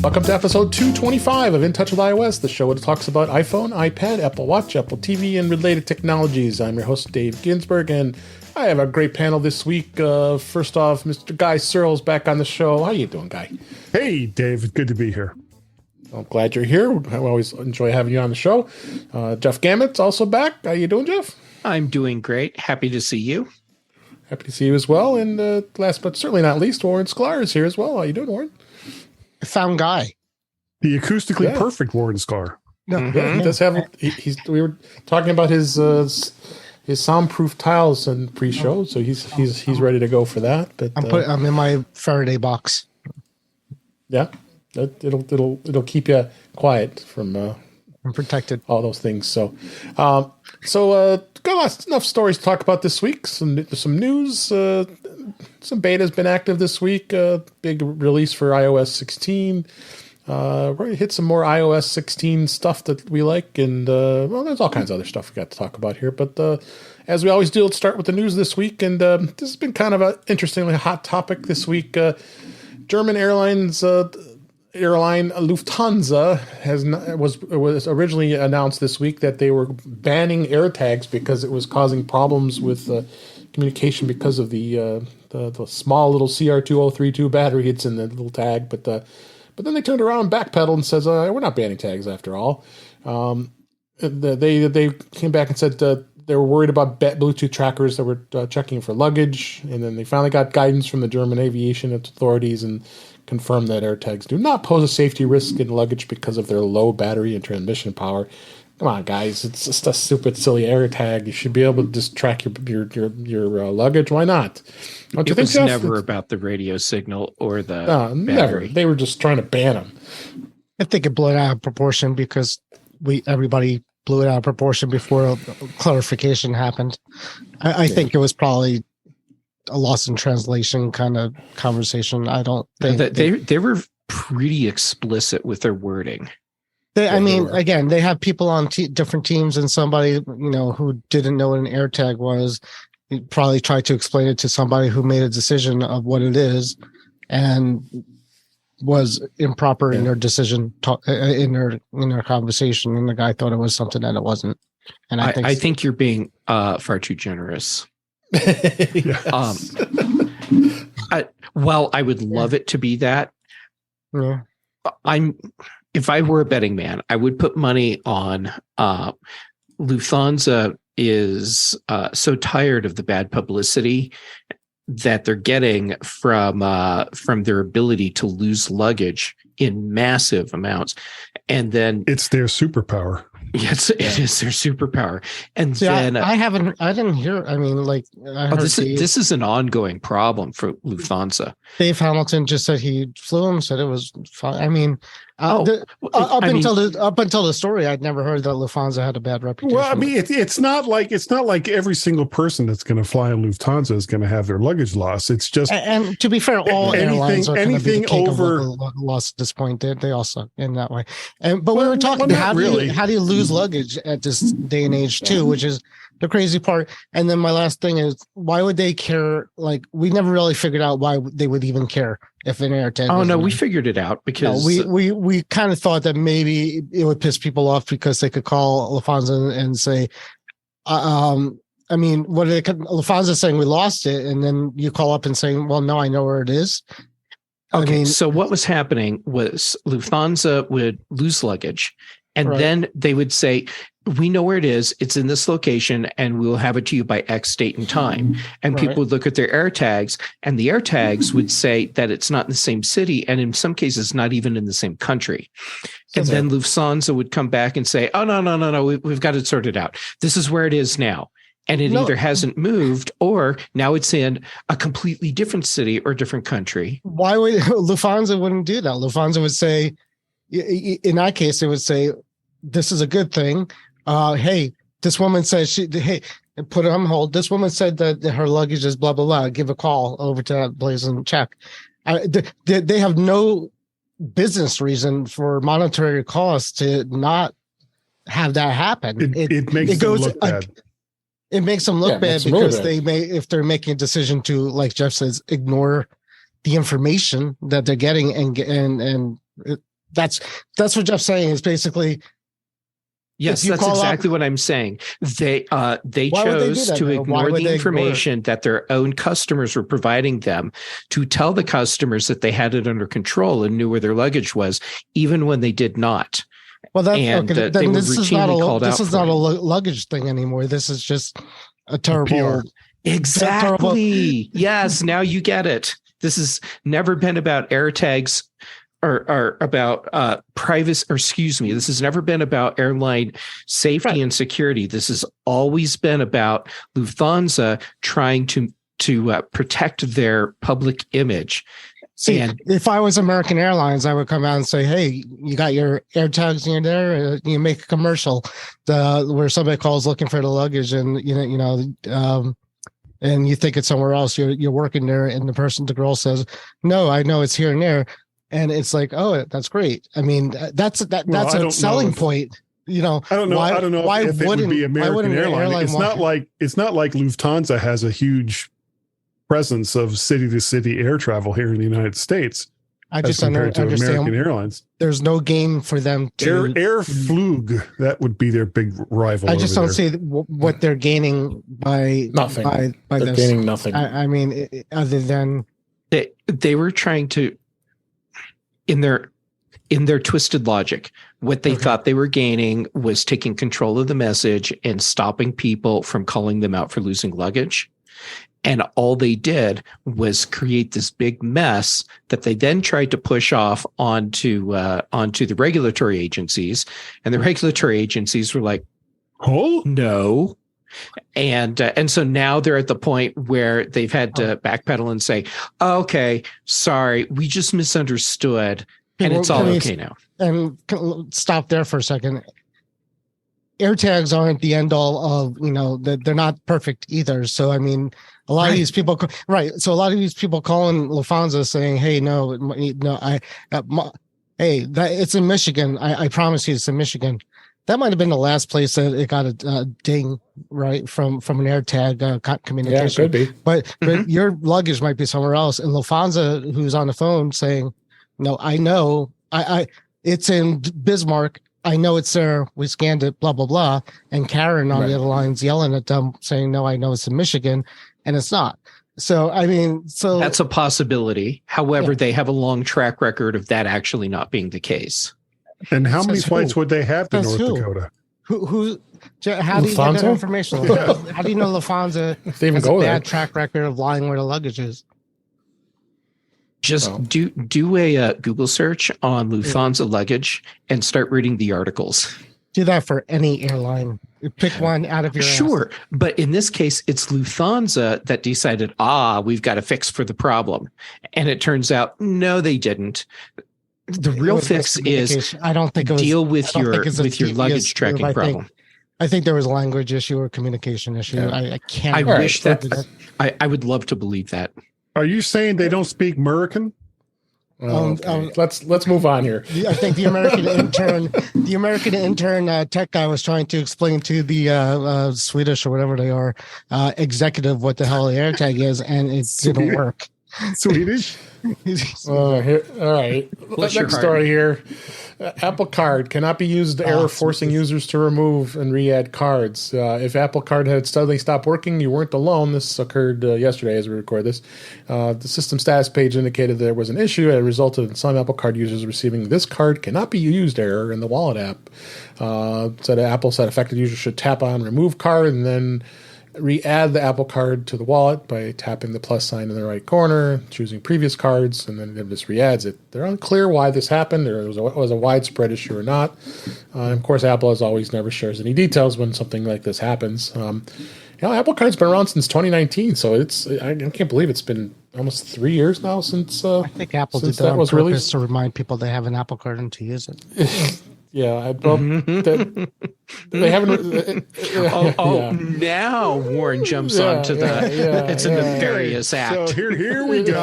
Welcome to episode 225 of In Touch with iOS, the show that talks about iPhone, iPad, Apple Watch, Apple TV, and related technologies. I'm your host, Dave Ginsburg, and I have a great panel this week. First off, Mr. Guy Serle is back on the show. How you doing, Guy? Hey, Dave. It's good to be here. I'm glad you're here. I always enjoy having you on the show. Jeff Gamet's also back. How you doing, Jeff? I'm doing great. Happy to see you. Happy to see you as well. And last but certainly not least, Warren Sklar is here as well. How you doing, Warren? I found Guy. The acoustically perfect Warren Sklar. Yeah, he does have. We were talking about his soundproof tiles and pre-show, so he's ready to go for that. But I'm in my Faraday box. Yeah, it'll keep you quiet from. I'm protected. All those things. So got enough stories to talk about this week. Some news. Some beta has been active this week. Big release for iOS 16. We're going to hit some more iOS 16 stuff that we like. And, there's all kinds of other stuff we got to talk about here. But as we always do, let's start with the news this week. And this has been kind of an interestingly hot topic this week. German Airlines... Airline Lufthansa was originally announced this week that they were banning AirTags because it was causing problems with communication because of the small little CR2032 battery hits in the little tag. But then they turned around and backpedaled and says we're not banning tags after all. They came back and said they were worried about Bluetooth trackers that were checking for luggage, and then they finally got guidance from the German aviation authorities and confirmed that AirTags do not pose a safety risk in luggage because of their low battery and transmission power. Come on, guys, it's just a stupid, silly AirTag. You should be able to just track your luggage. Why not? Don't you think, Jeff? It was never about the radio signal or the battery. Never. They were just trying to ban them. I think it blew it out of proportion because everybody blew it out of proportion before clarification happened. I think it was probably a loss in translation kind of conversation. I don't think they were pretty explicit with their wording. Again, they have people on different teams, and somebody who didn't know what an AirTag was probably tried to explain it to somebody who made a decision of what it is, and was improper in their decision in their conversation, and the guy thought it was something that it wasn't. And I think you're being far too generous. I would love it to be that. Yeah. If I were a betting man, I would put money on Lufthansa is so tired of the bad publicity that they're getting from their ability to lose luggage in massive amounts, and then it's their superpower. Yes, it is their superpower. And then I didn't hear. I mean, this is an ongoing problem for Lufthansa. Dave Hamilton just said he flew him, said it was fine. I mean, up until the story, I'd never heard that Lufthansa had a bad reputation. Well, I mean, it's not like every single person that's going to fly on Lufthansa is going to have their luggage lost. It's just and to be fair, all airlines are going to be the king over of loss at this point. They also in that way. But we were talking how do you lose luggage at this day and age too, which is the crazy part. And then my last thing is, why would they care? Like, we never really figured out why they would even care if an AirTag. Oh no, we figured it out because we kind of thought that maybe it would piss people off because they could call Lufthansa and say, I mean, what are they? Lufthansa saying we lost it, and then you call up and saying, well, no, I know where it is. Okay, so what was happening was Lufthansa would lose luggage, and then they would say, we know where it is. It's in this location, and we will have it to you by X date and time. And people would look at their AirTags, and the AirTags would say that it's not in the same city, and in some cases, not even in the same country. And then Lufthansa would come back and say, oh, no, we've got it sorted out. This is where it is now. And it either hasn't moved or now it's in a completely different city or different country. Why would Lufthansa wouldn't do that? Lufthansa would say, in that case, it would say, this is a good thing. Hey, this woman says put it on hold. This woman said that her luggage is blah, blah, blah. Give a call over to that place and check. They have no business reason for monetary costs to not have that happen. It makes them look bad. It makes them look bad because they may, if they're making a decision to, like Jeff says, ignore the information that they're getting and That's what Jeff's saying is basically. Yes, that's exactly what I'm saying. They chose to ignore the information that their own customers were providing them to tell the customers that they had it under control and knew where their luggage was, even when they did not. Well, that's okay. Then this is not a luggage thing anymore. This is just a terrible. Exactly. Yes. Now you get it. This has never been about AirTags. Or about privacy, or excuse me, this has never been about airline safety and security. This has always been about Lufthansa trying to protect their public image. See, if I was American Airlines, I would come out and say, "Hey, you got your AirTags in there? You make a commercial where somebody calls looking for the luggage, and and you think it's somewhere else. You're working there, and the girl says, "No, I know it's here and there." And it's like, oh, that's great. I mean, that's a selling point. I don't know. I don't know why if it would be American Airline. It's not like Lufthansa has a huge presence of city to city air travel here in the United States. I just understand American Airlines. There's no gain for them to Airflug. That would be their big rival. I just don't see what they're gaining by nothing. They're this. Gaining nothing. I mean, other than they were trying to. In their twisted logic, what they thought they were gaining was taking control of the message and stopping people from calling them out for losing luggage. And all they did was create this big mess that they then tried to push off onto the regulatory agencies. And the regulatory agencies were like, "Oh, no." And so now they're at the point where they've had to backpedal and say, "Okay, sorry, we just misunderstood, and it's all okay now." And stop there for a second. AirTags aren't the end all of, they're not perfect either. So I mean, a lot of these people, right? So a lot of these people calling Lufthansa saying, "Hey, it's in Michigan. I promise you, it's in Michigan." That might have been the last place that it got a ding, right, from an AirTag communication. Yeah, it could be. But your luggage might be somewhere else. And Lufthansa, who's on the phone saying, "No, I know. It's in Bismarck. I know it's there. We scanned it, blah, blah, blah." And Karen on the other line's yelling at them saying, "No, I know it's in Michigan," and it's not. So, I mean, that's a possibility. However, they have a long track record of that actually not being the case. And how many flights would they have to North Dakota? How do you get that information? How do you know Lufthansa has a bad track record of lying where the luggage is? Just do a Google search on Lufthansa luggage and start reading the articles. Do that for any airline. Pick one out of your Sure. Ass. But in this case, it's Lufthansa that decided, we've got a fix for the problem. And it turns out, no, they didn't. The real fix is I don't think deal with your luggage tracking problem. I think there was a language issue or communication issue. Yeah. I can't. I wish that. I would love to believe that. Are you saying they don't speak American? Let's move on here. I think the American intern tech guy was trying to explain to the Swedish or whatever they are executive what the hell the AirTag is, and it didn't work. Swedish. All right. Next story here. Apple Card cannot be used. Error forcing users to remove and re-add cards. If Apple Card had suddenly stopped working, you weren't alone. This occurred yesterday as we record this. The system status page indicated there was an issue. It resulted in some Apple Card users receiving "this card cannot be used" error in the Wallet app. Apple said affected users should tap on remove card and then re-add the Apple Card to the wallet by tapping the plus sign in the right corner, choosing previous cards, and then it just re-adds it. They're unclear why this happened, or it was a widespread issue or not. Of course, Apple, as always, never shares any details when something like this happens. Apple Card's been around since 2019, so I can't believe it's been almost 3 years now since I think Apple did that on purpose released. To remind people they have an Apple Card and to use it. Yeah, they haven't. Now Warren jumps onto the. It's a nefarious act. So here we go.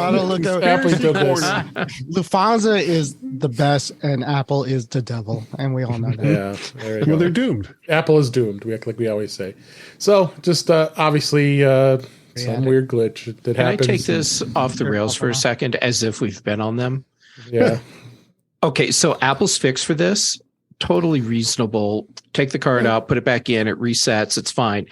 Lufthansa is the best, and Apple is the devil, and we all know that. Yeah, well, they're doomed. Apple is doomed. Like we always say. So, just obviously, some weird glitch that happens. Can I take this off the rails for a second, as if we've been on them? Yeah. Okay, so Apple's fix for this, totally reasonable. Take the card out, put it back in, it resets, it's fine.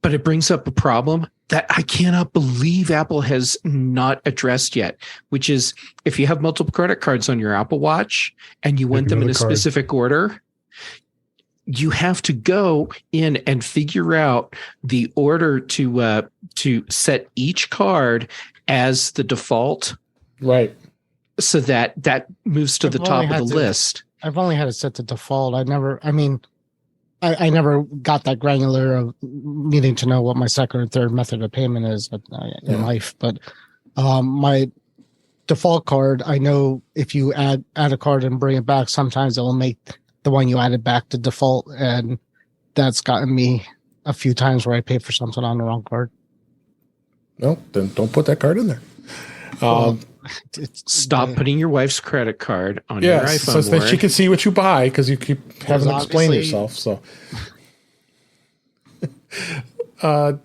But it brings up a problem that I cannot believe Apple has not addressed yet, which is if you have multiple credit cards on your Apple Watch and you want them in a specific order, you have to go in and figure out the order to set each card as the default. Right. So that moves to the top of the list. I've only had it set to default. I never got that granular of needing to know what my second or third method of payment is in life. But my default card, I know if you add a card and bring it back, sometimes it will make the one you added back to default. And that's gotten me a few times where I pay for something on the wrong card. No, then don't put that card in there. Stop putting your wife's credit card on your iPhone. So that she can see what you buy because you keep having to explain yourself. So,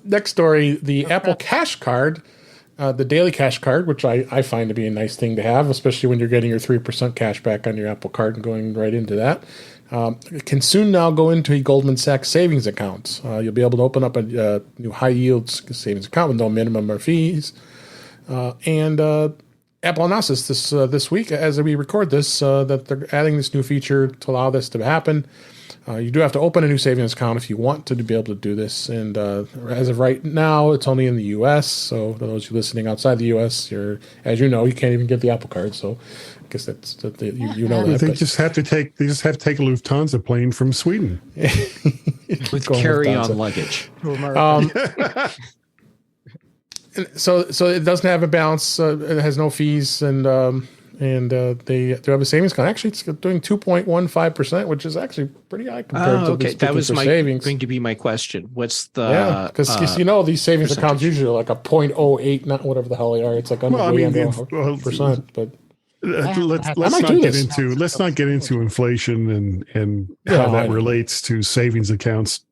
next story: the Apple Cash Card, the daily Cash Card, which I find to be a nice thing to have, especially when you're getting your 3% cash back on your Apple Card and going right into that. It can soon now go into a Goldman Sachs savings account. You'll be able to open up a new high yield savings account with no minimum or fees. And Apple announced this week, as we record this, that they're adding this new feature to allow this to happen. You do have to open a new savings account if you want to be able to do this. And as of right now, it's only in the U.S. So for those of you listening outside the U.S., as you know, you can't even get the Apple Card. So I guess you know that. They just have to take a Lufthansa plane from Sweden with carry-on luggage. So it doesn't have a balance. It has no fees, and they do have a savings account. Actually, it's doing 2.15%, which is actually pretty high compared to this. That was savings. Going to be my question. What's the because these savings accounts usually are like a 0.08, not whatever the hell they are. It's like under percent. But let's not get into inflation and how that relates to savings accounts.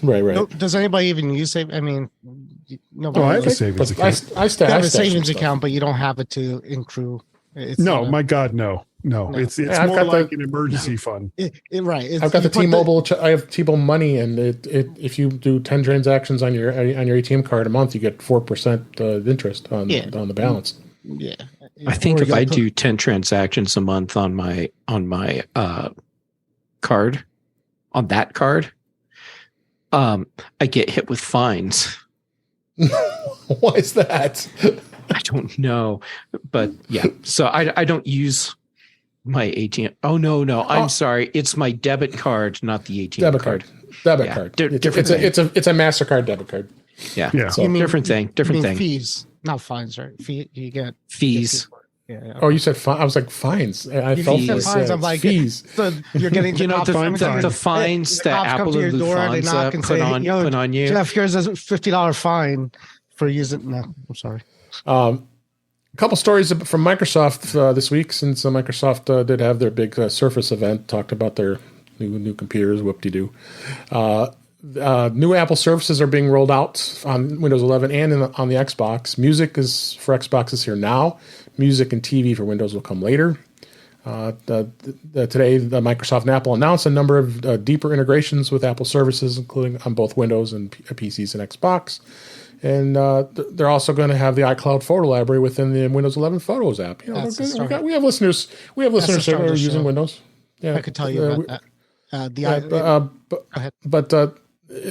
Right. No, does anybody even use savings? I mean, nobody. I have a savings account. I have a savings account, but you don't have it to accrue. My God, no. It's more like an emergency fund. Right. I've got the T-Mobile. I have T-Mobile Money, and if you do 10 transactions on your ATM card a month, you get 4% interest on the balance. Yeah. I think if I do 10 transactions a month on my card, on that card, I get hit with fines. Why is that? I don't know, but yeah. So I don't use my ATM. Oh no, I'm sorry. It's my debit card, not the ATM debit card. Debit card. It's a MasterCard debit card. Yeah. So, different thing. Fees, not fines, right? You get fees. Yeah. Oh, you said I was like fines. I felt fines. I'm like fees. So you're getting the fines that Apple and Lufthansa put on you. Jeff, here's a $50 fine for using. No, I'm sorry. A couple stories from Microsoft this week, since Microsoft did have their big Surface event, talked about their new computers. Whoop-de-doo. New Apple services are being rolled out on Windows 11 and on the Xbox. Music is for Xbox is here now. Music and TV for Windows will come later. Today, Microsoft and Apple announced a number of deeper integrations with Apple services, including on both Windows and PCs and Xbox. And they're also going to have the iCloud photo library within the Windows 11 Photos app. We have listeners. We have listeners that are using Windows. Yeah, I could tell you about that. Go ahead. But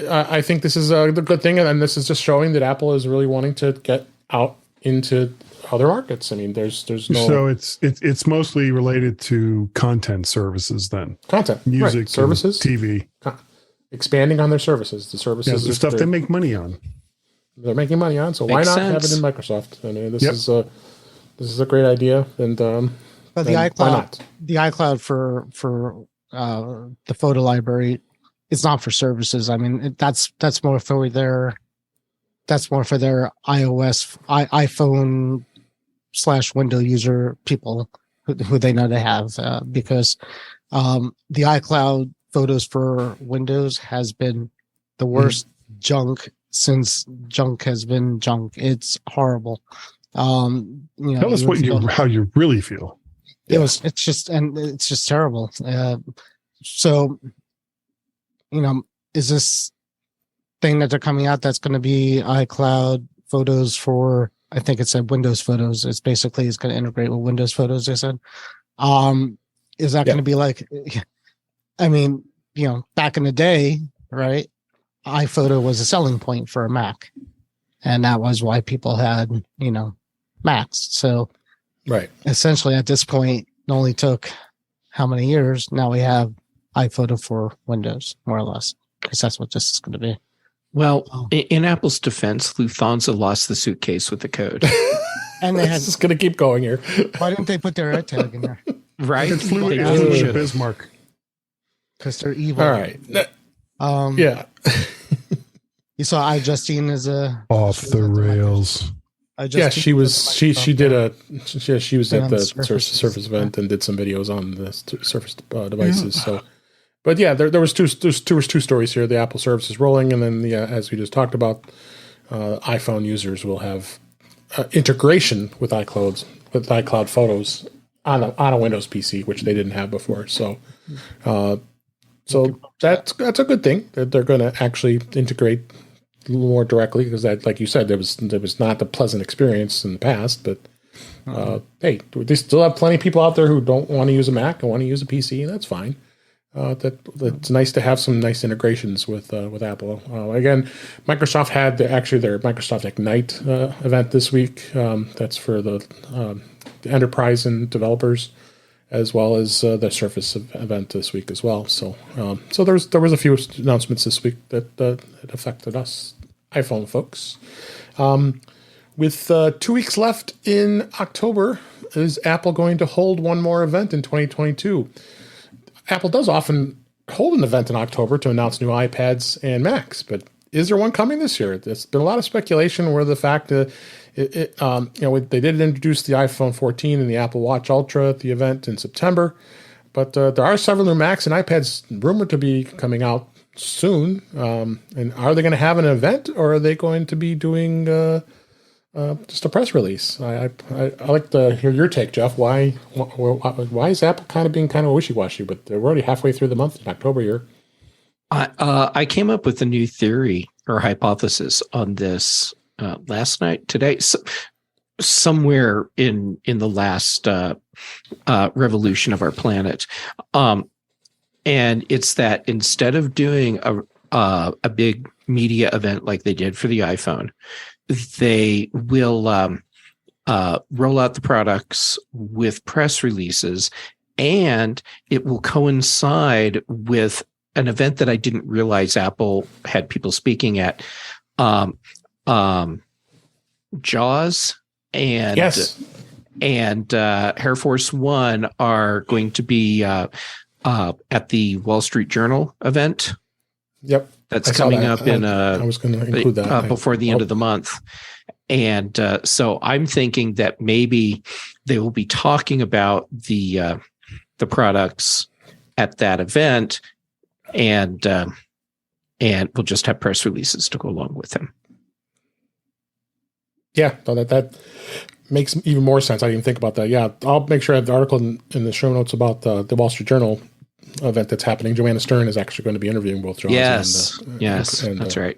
I think this is a good thing, and this is just showing that Apple is really wanting to get out into other markets. I mean, there's no. So it's mostly related to content services then. Content, music, right. Services, TV, expanding on their services. The services, the stuff they make money on. They're making money on, so why not have it in Microsoft? I mean, this is a great idea, and but the iCloud for the photo library, it's not for services. I mean, that's more for their iOS iPhone / Windows user people who they know they have because the iCloud photos for Windows has been the worst junk since junk has been junk. It's horrible. Tell us how you really feel. It's just terrible. So, is this thing that they're coming out that's going to be iCloud photos for, I think it said Windows Photos. It's basically, it's going to integrate with Windows Photos, they said. Is that going to be like, I mean, back in the day, right? iPhoto was a selling point for a Mac. And that was why people had, Macs. So right. Essentially at this point, it only took how many years? Now we have iPhoto for Windows, more or less, because that's what this is going to be. Well, in Apple's defense, Lufthansa lost the suitcase with the code. And they had, this is going to keep going here. Why didn't they put their AirTag in there? Right? It flew They out of really the should. Bismarck. Because they're evil. All right. Yeah. You saw iJustine as a Off the rails. Yeah, she was she did a she was at the Surface event Yeah. and did some videos on the Surface devices. So, but yeah, there was two stories here. The Apple service is rolling, and then as we just talked about, iPhone users will have integration with iCloud Photos on a Windows PC, which they didn't have before. So, that's a good thing that they're going to actually integrate more directly, because that, like you said, there was not a pleasant experience in the past. But hey, they still have plenty of people out there who don't want to use a Mac and want to use a PC, and that's fine. It's nice to have some nice integrations with Apple. Again, Microsoft had their Microsoft Ignite event this week. That's for the enterprise and developers, as well as the Surface event this week as well. So there was a few announcements this week that affected us iPhone folks. With 2 weeks left in October, is Apple going to hold one more event in 2022? Apple does often hold an event in October to announce new iPads and Macs, but is there one coming this year? There's been a lot of speculation where the fact that they did introduce the iPhone 14 and the Apple Watch Ultra at the event in September, but there are several new Macs and iPads rumored to be coming out soon. And are they going to have an event, or are they going to be doing just a press release? I like to hear your take, Jeff. Why is Apple being kind of wishy-washy? But they're already halfway through the month in October here. I came up with a new theory or hypothesis on this today, somewhere in the last revolution of our planet, and it's that instead of doing a big media event like they did for the iPhone, they will roll out the products with press releases, and it will coincide with an event that I didn't realize Apple had people speaking at. Jaws and Air Force One are going to be at the Wall Street Journal event. Yep, that's coming up in. I was going to include that before the end of the month, and so I'm thinking that maybe they will be talking about the products at that event, and we'll just have press releases to go along with them. Yeah, that makes even more sense. I didn't even think about that. Yeah, I'll make sure I have the article in the show notes about the Wall Street Journal event that's happening. Joanna Stern is actually going to be interviewing both Jaws. Yes, that's right.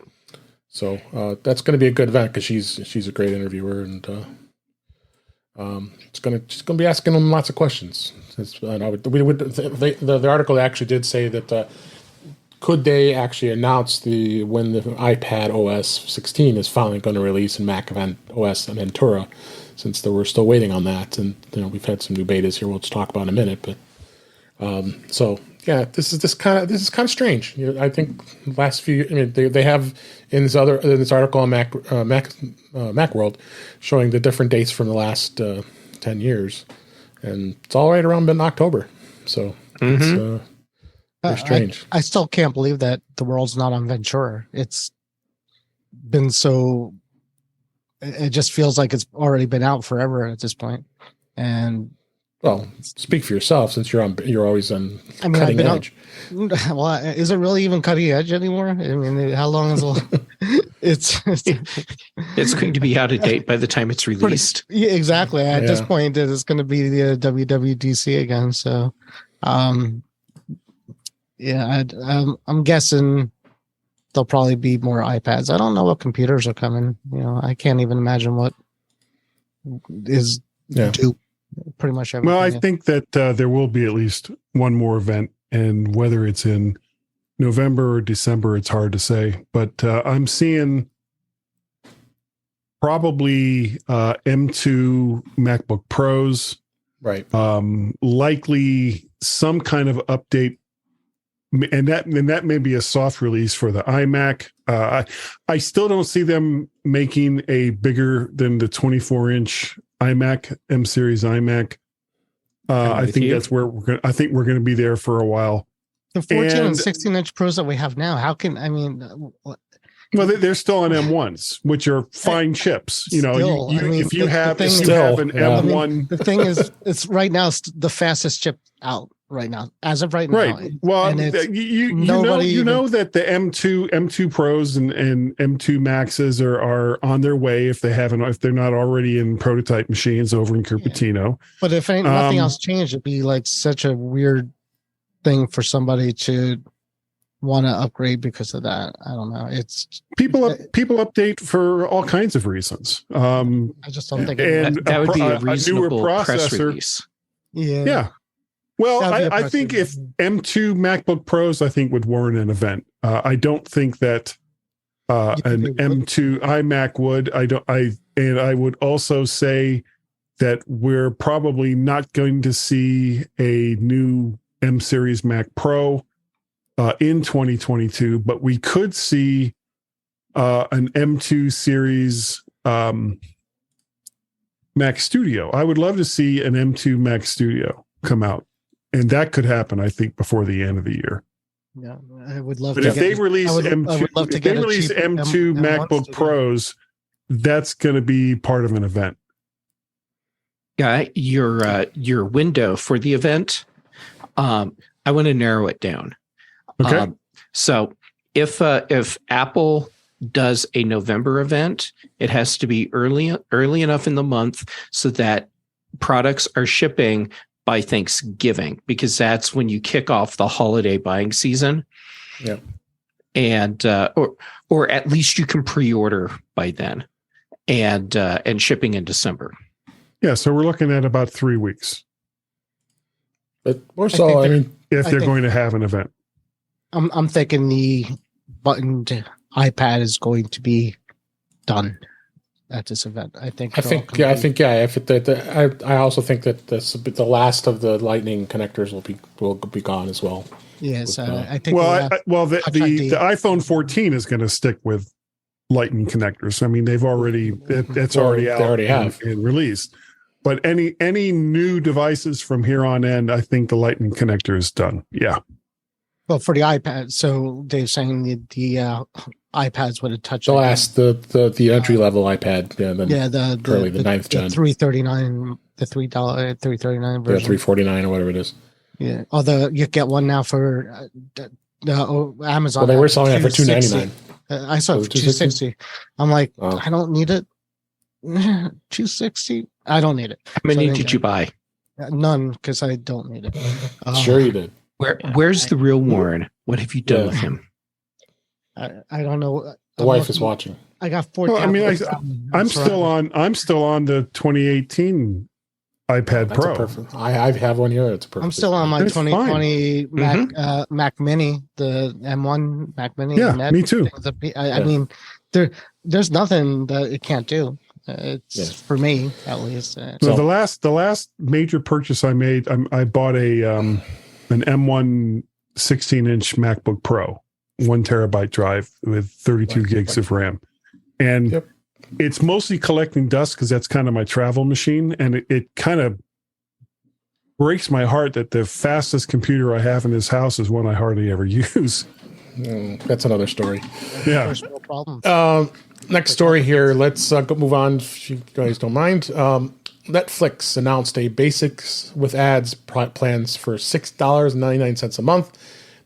So that's going to be a good event because she's a great interviewer, and she's going to be asking them lots of questions. The article actually did say that. Could they actually announce when the iPad OS 16 is finally going to release in Mac OS and Ventura, since we're still waiting on that, and we've had some new betas here we'll just talk about in a minute. But so yeah, this is kind of strange. I think last few, they have in this article on Macworld showing the different dates from the last 10 years, and it's all right around mid-October. So it's very strange. I still can't believe that the world's not on Ventura. It's been so. It just feels like it's already been out forever at this point. And well, speak for yourself, since you're always on cutting edge. Well, is it really even cutting edge anymore? I mean, how long is it's It's going to be out of date by the time it's released. Yeah, exactly. At this point, it's going to be the WWDC again. So, I'm guessing there'll probably be more iPads. I don't know what computers are coming. I can't even imagine what is due. Pretty much everything. Well, I think that there will be at least one more event, and whether it's in November or December, it's hard to say. But I'm seeing probably M2 MacBook Pros, right? Likely some kind of update, and that may be a soft release for the iMac. I still don't see them making a bigger than the 24-inch iMac, M series iMac. I think that's where we're going. I think we're going to be there for a while. The 14 and 16-inch Pros that we have now. Well, they're still on M1s, which are fine chips. If you have an M1, the thing is, it's right now it's the fastest chip out right now, as of right now. Right. Well, you know that the M2 Pros and M2 Maxes are on their way if they're not already in prototype machines over in Cupertino. Yeah. But if nothing else changed, it'd be like such a weird thing for somebody to want to upgrade because of that. I don't know. It's people update for all kinds of reasons. I just don't think that would be a reasonable newer processor. Press release. Yeah. Well, I think if M2 MacBook Pros, I think would warrant an event. I don't think that an M2 iMac would. I would also say that we're probably not going to see a new M series Mac Pro in 2022, but we could see an M2 series Mac Studio. I would love to see an M2 Mac Studio come out, and that could happen, I think, before the end of the year. Yeah, I would love. But if they release M2 MacBook Pros, that's going to be part of an event. Guy, your window for the event, I want to narrow it down. Okay. So if Apple does a November event, it has to be early enough in the month so that products are shipping by Thanksgiving, because that's when you kick off the holiday buying season. Yeah. And or at least you can pre-order by then, and shipping in December. Yeah, so we're looking at about 3 weeks. But more so, if they're going to have an event. I'm thinking the buttoned iPad is going to be done at this event. I also think that the last of the Lightning connectors will be gone as well. Yes, I think. The iPhone 14 is going to stick with Lightning connectors. I mean, they've already it's already out. They already have and released. But any new devices from here on end, I think the Lightning connector is done. Yeah. Well, for the iPad, so they're saying the iPads would have touched the entry level iPad. Yeah, the 9th gen, $339, the $339 version, $349 or whatever it is. Yeah, although you get one now for Amazon. Well, they were selling it for $299. I saw it for $260. I'm like, I don't need it. $260. I don't need it. How many did you buy? None, because I don't need it. Sure, you did. Where's the real Warren? What have you done with him? I don't know. The wife is watching. I got 4. I'm still on the 2018 iPad Pro. I have one here. It's perfect. I'm still on my 2020 Mac Mini, the M1 Mac Mini. Yeah, me too. I mean, there's nothing that it can't do. It's for me at least. So the last major purchase I made, I bought an M1 16-inch MacBook Pro, 1 terabyte drive with 32 gigs of RAM, and it's mostly collecting dust because that's kind of my travel machine, and it kind of breaks my heart that the fastest computer I have in this house is one I hardly ever use. That's another story. Yeah. Next story here. Let's move on, if you guys don't mind. Netflix announced a basics with ads plans for $6.99 a month.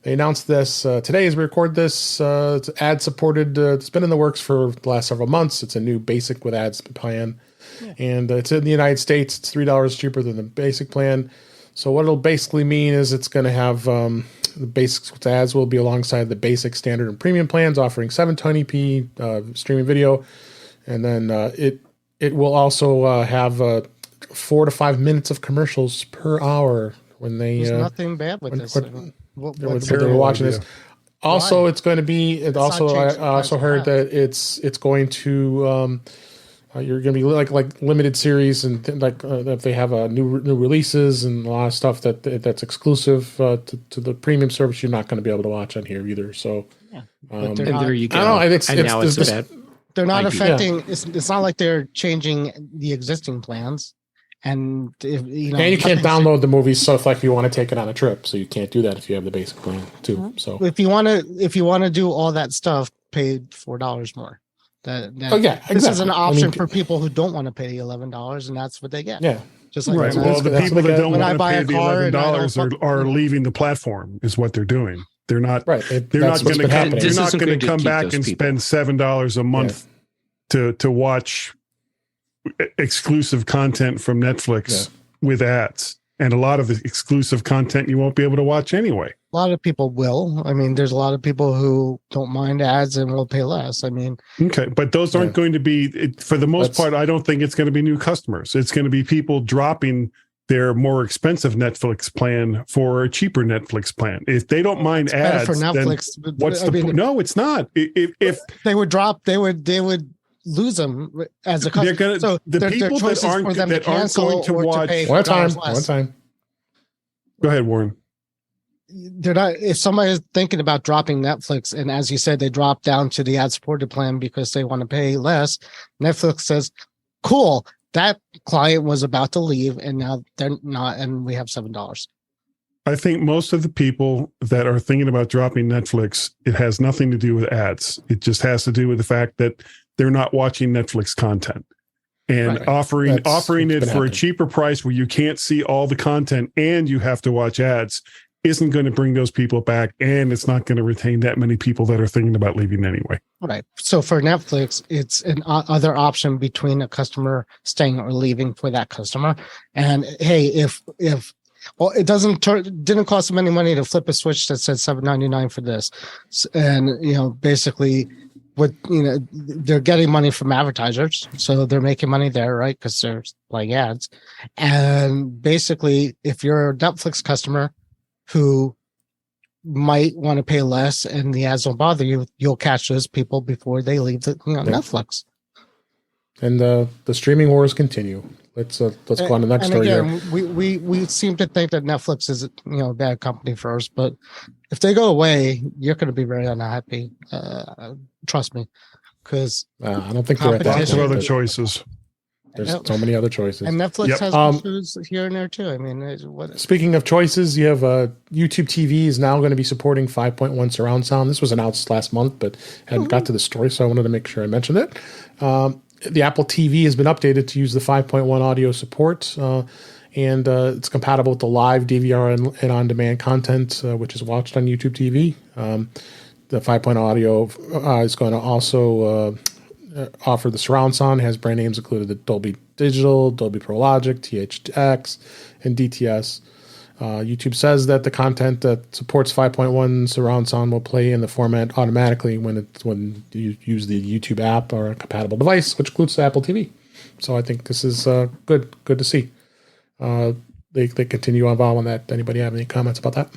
They announced this today as we record this. It's ad supported. It's been in the works for the last several months. It's a new basic with ads plan. Yeah. And it's in the United States. It's $3 cheaper than the basic plan. So what it'll basically mean is it's going to have the basics with ads will be alongside the basic, standard, and premium plans, offering 720p streaming video. And then it will also have 4 to 5 minutes of commercials per hour when they. There's nothing bad with this. They're watching this. Also, it's going to be. I also heard that it's going to. You're going to be like limited series and if they have new releases and a lot of stuff that's exclusive to the premium service, you're not going to be able to watch on here either. So, and there you go. I don't know. They're not affecting. Yeah. It's not like they're changing the existing plans. And and you can't download the movie stuff like if you want to take it on a trip, so you can't do that if you have the basic plan too. Mm-hmm. So if you want to do all that stuff, pay $4 more. Exactly. This is an option for people who don't want to pay the $11, and that's what they get. Yeah, just like right. Well, the people that don't want to pay the $11 are leaving the platform. Is what they're doing. They're not right. They're not going to come back and spend $7 a month to watch exclusive content from Netflix with ads, and a lot of the exclusive content you won't be able to watch anyway. A lot of people will. I mean, there's a lot of people who don't mind ads and will pay less. I mean, okay, but those aren't going to be, for the most part, I don't think it's going to be new customers. It's going to be people dropping their more expensive Netflix plan for a cheaper Netflix plan. If they don't mind ads, for Netflix, then what's no, it's not. If they would drop, they would lose them as a customer. So the people that aren't going to watch one time. Go ahead, Warren. They're not. If somebody is thinking about dropping Netflix, and as you said, they drop down to the ad-supported plan because they want to pay less, Netflix says, "Cool, that client was about to leave, and now they're not, and we have $7." I think most of the people that are thinking about dropping Netflix, it has nothing to do with ads. It just has to do with the fact that they're not watching Netflix content. And offering it for a cheaper price where you can't see all the content and you have to watch ads isn't going to bring those people back, and it's not going to retain that many people that are thinking about leaving anyway. Right. So for Netflix, it's an other option between a customer staying or leaving for that customer. And hey, if it didn't cost them any money to flip a switch that said $7.99 for this, and basically. They're getting money from advertisers, so they're making money there, right? Because they're playing ads. And basically, if you're a Netflix customer who might want to pay less and the ads don't bother you, you'll catch those people before they leave Netflix. And the streaming wars continue. Let's go on to the next story. Again, we seem to think that Netflix is a bad company for us, but if they go away, you're going to be very unhappy. Trust me, because I don't think there are lots of other choices. There's so many other choices, and Netflix has issues here and there too. I mean, speaking of choices, you have YouTube TV is now going to be supporting 5.1 surround sound. This was announced last month, but hadn't got to the story, so I wanted to make sure I mentioned it. The Apple TV has been updated to use the 5.1 audio support, and it's compatible with the live DVR and on-demand content, which is watched on YouTube TV. The 5.0 audio is going to also offer the surround sound. It has brand names included the Dolby Digital, Dolby Pro Logic, THX, and DTS. YouTube says that the content that supports 5.1 surround sound will play in the format automatically when you use the YouTube app or a compatible device, which includes the Apple TV. So I think this is good to see. They continue on on that. Anybody have any comments about that?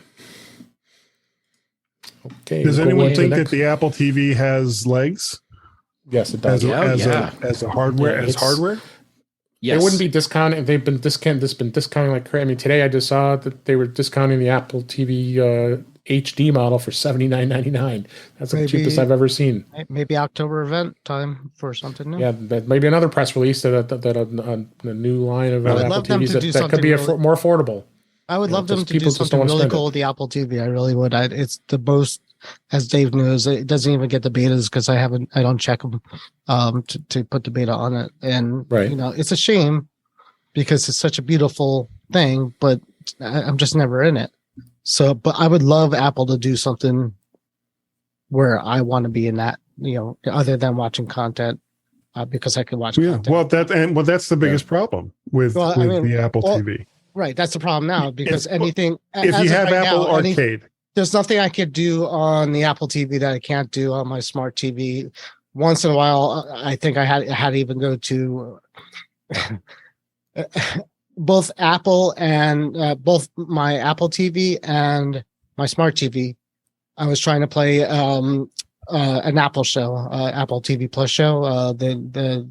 Okay. Does anyone think that the Apple TV has legs? Yes, it does. As a hardware, hardware. Yes. They wouldn't be discounting. They've been discounting like crazy. I mean, today I just saw that they were discounting the Apple TV HD model for $79.99. That's the cheapest I've ever seen. Maybe October event time for something new. Yeah, maybe another press release that a new line of Apple TVs that could be more affordable. I would love them to do something really cool with the Apple TV. I really would. It's the most, as Dave knows, it doesn't even get the betas because I don't check them to put the beta on it. And it's a shame because it's such a beautiful thing, but I'm just never in it. So, but I would love Apple to do something where I want to be in that, other than watching content, because I can watch content. Well, that's the biggest problem with the Apple TV. Right. That's the problem now, because if you have Apple Arcade, there's nothing I could do on the Apple TV that I can't do on my smart TV. Once in a while, I think I had to even go to both Apple and both my Apple TV and my smart TV. I was trying to play an Apple show, Apple TV Plus show, the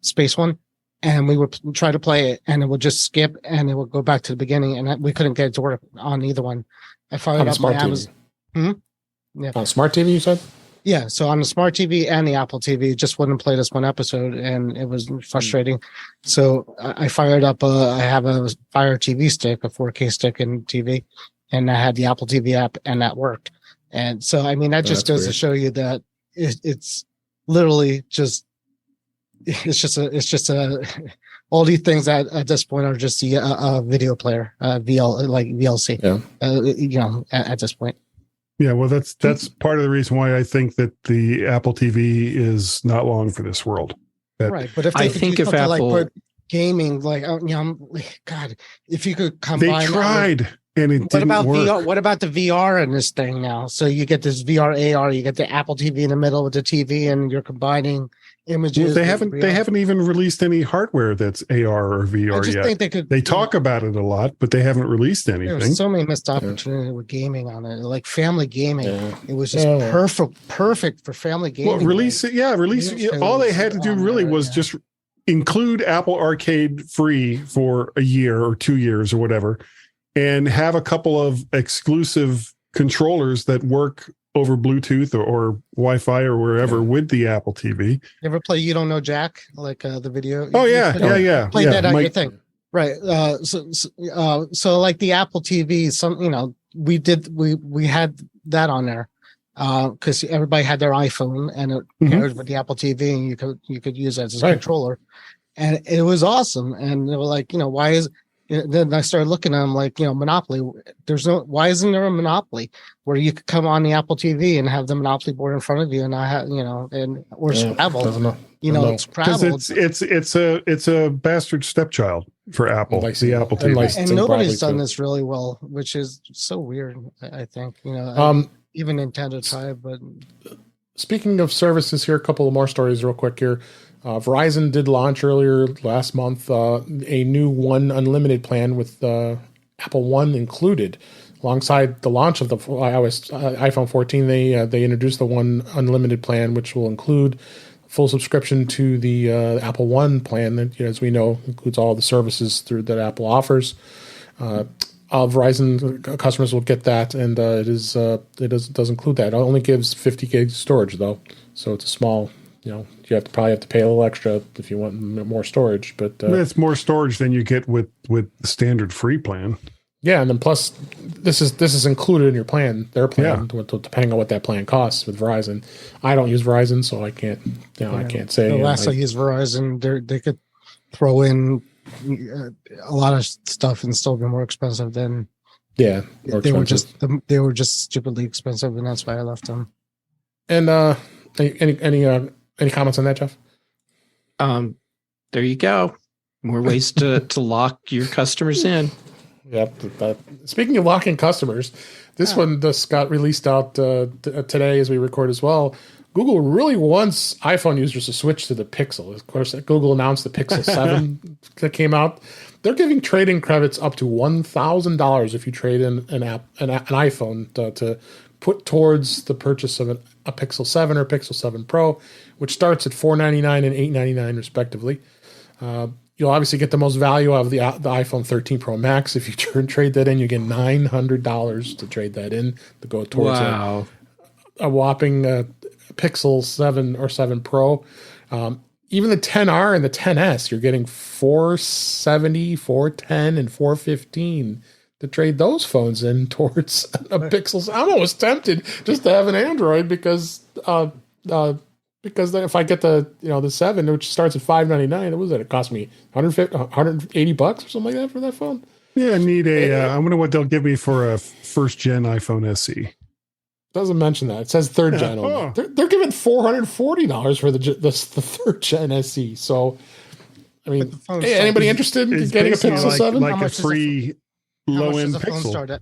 space one, and we would try to play it, and it would just skip, and it would go back to the beginning, and we couldn't get it to work on either one. I fired up my Amazon. Yeah. On smart TV, you said? Yeah, so on the smart TV and the Apple TV, it just wouldn't play this one episode, and it was frustrating. So I fired up. I have a Fire TV stick, a 4K stick in TV, and I had the Apple TV app, and that worked. And so, I mean, that just goes to show you that it's literally just all these things that at this point are just a video player, VLC. Yeah. At this point. Yeah, well, that's part of the reason why I think that the Apple TV is not long for this world. Right, but if they could do something like put gaming, God, if you could combine, they tried and it didn't work. VR? What about the VR in this thing now? So you get this VR AR, you get the Apple TV in the middle with the TV, and you're combining images. Well, they haven't even released any hardware that's AR or VR yet. Think they could. They talk about it a lot, but they haven't released anything. There's so many missed opportunities with gaming on it, like family gaming. Yeah. It was just perfect for family gaming. Well, release it. Yeah, release it. All they had to do really was just include Apple Arcade free for a year or 2 years or whatever, and have a couple of exclusive controllers that work over Bluetooth or Wi-Fi or wherever with the Apple TV. You ever play You Don't Know Jack, like the video? Oh yeah. Play that on your thing, right? So like the Apple TV, we had that on there because everybody had their iPhone and it paired with the Apple TV, and you could use it as a controller, and it was awesome. And they were like, why is then I started looking at them like, Monopoly. Why isn't there a Monopoly where you could come on the Apple TV and have the Monopoly board in front of you and I have, or Scrabble, Scrabble. It's a bastard stepchild for Apple, the Apple TV. And nobody's done this really well, which is so weird. I think, even Nintendo tried, but. Speaking of services here, a couple of more stories real quick here. Verizon did launch earlier last month a new One Unlimited plan with Apple One included. Alongside the launch of the iPhone 14, they introduced the One Unlimited plan, which will include full subscription to the Apple One plan that, as we know, includes all the services that Apple offers. All Verizon customers will get that, and it does include that. It only gives 50 gigs storage though, so it's a small. You probably have to pay a little extra if you want more storage, but it's more storage than you get with the standard free plan. Yeah, and then plus this is included in your plan, their plan, depending on what that plan costs with Verizon. I don't use Verizon, so I can't I can't say. The last I used Verizon, they could throw in a lot of stuff and still be more expensive than they were just stupidly expensive, and that's why I left them. And any comments on that, Jeff? There you go. More ways to lock your customers in. Yep. Speaking of locking customers, this one just got released out today as we record as well. Google really wants iPhone users to switch to the Pixel. Of course, Google announced the Pixel 7 that came out. They're giving trade-in credits up to $1,000 if you trade in an iPhone to put towards the purchase of a Pixel 7 or Pixel 7 Pro, which starts at $499 and $899 respectively. You'll obviously get the most value out of the iPhone 13 Pro Max. If you trade that in, you get $900 to trade that in to go towards a whopping Pixel 7 or 7 Pro. Even the 10R and the 10S, you're getting $470, $410, and $415 to trade those phones in towards a Pixel. I'm almost tempted just to have an Android because if I get the 7, which starts at $599, what was that? It cost me $180 or something like that for that phone. Yeah, I need I wonder what they'll give me for a first gen iPhone SE. Doesn't mention that. It says third gen only. They're giving $440 for the third gen SE. So, I mean, hey, anybody interested in getting a Pixel 7? Like a free low end Pixel.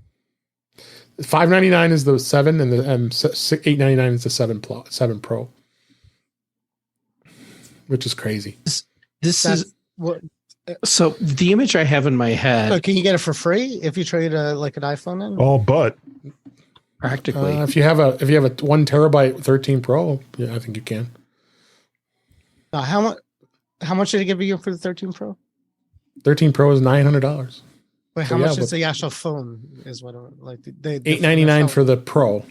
$599 is the 7, and the $899 is the 7 Pro, which is crazy. This is what. So the image I have in my head. So can you get it for free if you trade like an iPhone in? All but practically. If you have a 1 terabyte 13 Pro, yeah, I think you can. How much did it give you for the 13 Pro? 13 Pro is $900. But how much is the actual phone? Is what like they $899 for the Pro.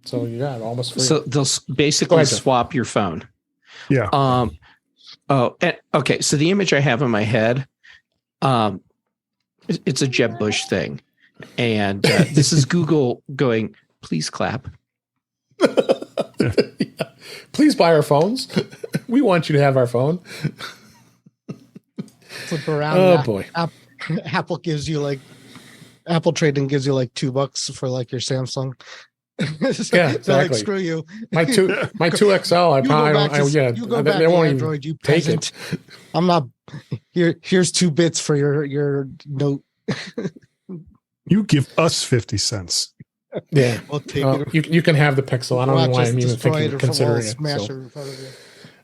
So yeah, almost free. So they'll basically swap your phone. Yeah. Okay. So the image I have in my head, it's a Jeb Bush thing, and this is Google going, "Please clap." Yeah. Please buy our phones. We want you to have our phone. Flip around. Oh boy. Apple gives you Apple Trading gives you like $2 for like your Samsung. Yeah, exactly. Like, screw you. My 2XL. I probably don't. You go back to Android. You take peasant. it. I'm not. Here's 2 bits for your note. You give us 50 cents. Yeah, we'll take it. You can have the Pixel. I don't know why I'm even considering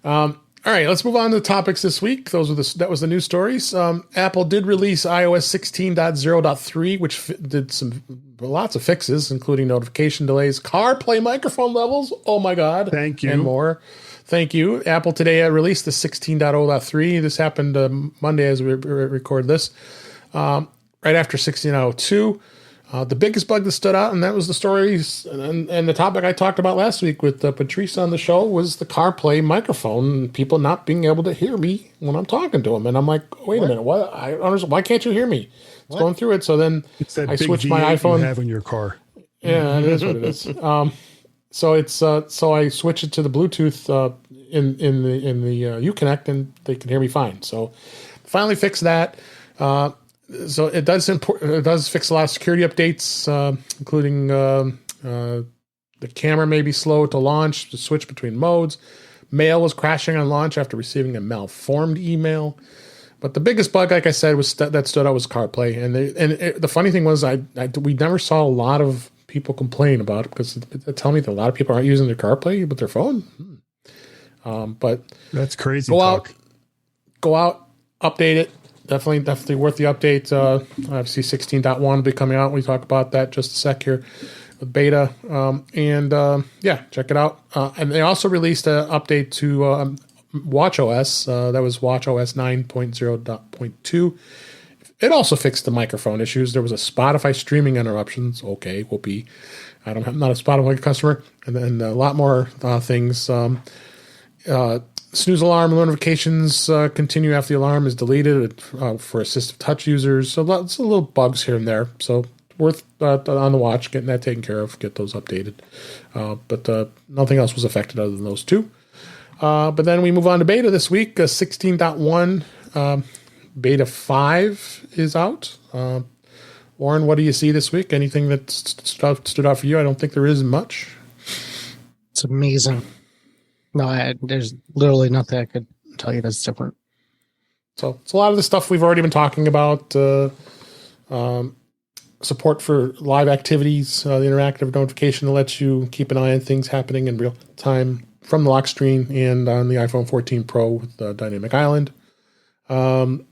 it. All right, let's move on to the topics this week. That was the news stories. Apple did release iOS 16.0.3, which did lots of fixes, including notification delays, CarPlay microphone levels. Oh my God! Thank you, and more. Thank you. Apple today released the 16.0.3. This happened Monday as we record this, right after 16.0.2. The biggest bug that stood out, and that was the stories and the topic I talked about last week with Patrice on the show, was the CarPlay microphone and people not being able to hear me when I'm talking to them. And I'm like, wait a minute, what? I don't understand. Why can't you hear me? It's going through it. So then I switched my iPhone. You have in your car. Yeah, it is what it is. So I switch it to the Bluetooth in the Uconnect, and they can hear me fine. So finally fixed that. So it does fix a lot of security updates, including the camera may be slow to launch, to switch between modes. Mail was crashing on launch after receiving a malformed email. But the biggest bug, like I said, was that stood out was CarPlay. And the funny thing was, we never saw a lot of people complain about it, because they tell me that a lot of people aren't using their CarPlay with their phone. But that's crazy. Go out, update it. Definitely worth the update. Obviously 16.1 will be coming out. We talk about that just a sec here with beta. Check it out. And they also released an update to watchOS. That was watchOS 9.0.2. It also fixed the microphone issues. There was a Spotify streaming interruptions. Okay, whoopee. I'm not a Spotify customer. And then a lot more things. Snooze alarm notifications continue after the alarm is deleted for assistive touch users. So lots of little bugs here and there. So worth on the watch, getting that taken care of, get those updated. But nothing else was affected other than those two. But then we move on to beta this week. 16.1 beta 5 is out. Warren, what do you see this week? Anything that stood out for you? I don't think there is much. It's amazing. No, there's literally nothing I could tell you that's different. So it's a lot of the stuff we've already been talking about. Support for live activities, the interactive notification that lets you keep an eye on things happening in real time from the lock screen and on the iPhone 14 Pro with Dynamic Island. And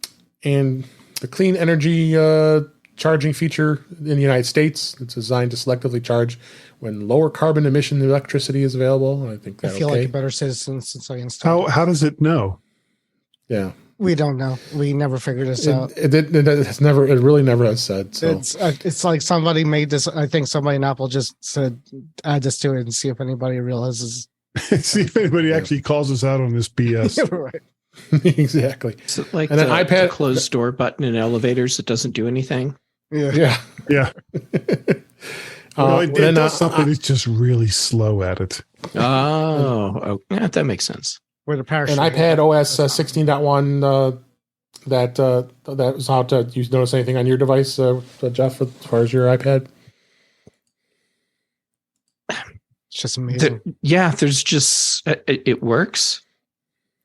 the clean energy charging feature in the United States. It's designed to selectively charge when lower carbon emission electricity is available. I think that's I feel okay. like a better citizen since I installed. How does it know? Yeah, we don't know. We never figured this out. It really never has said. So it's like somebody made this. I think somebody in Apple just said, add this to it and see if anybody realizes. See if anybody actually calls us out on this BS. Yeah, right. Exactly. So like and the iPad closed door button in elevators that doesn't do anything. Yeah. Well, it does something. It's just really slow at it. Oh, yeah, that makes sense. Where the parachute and iPad OS 16.1 that was out. You notice anything on your device, Jeff, as far as your iPad? It's just amazing. There's just it works.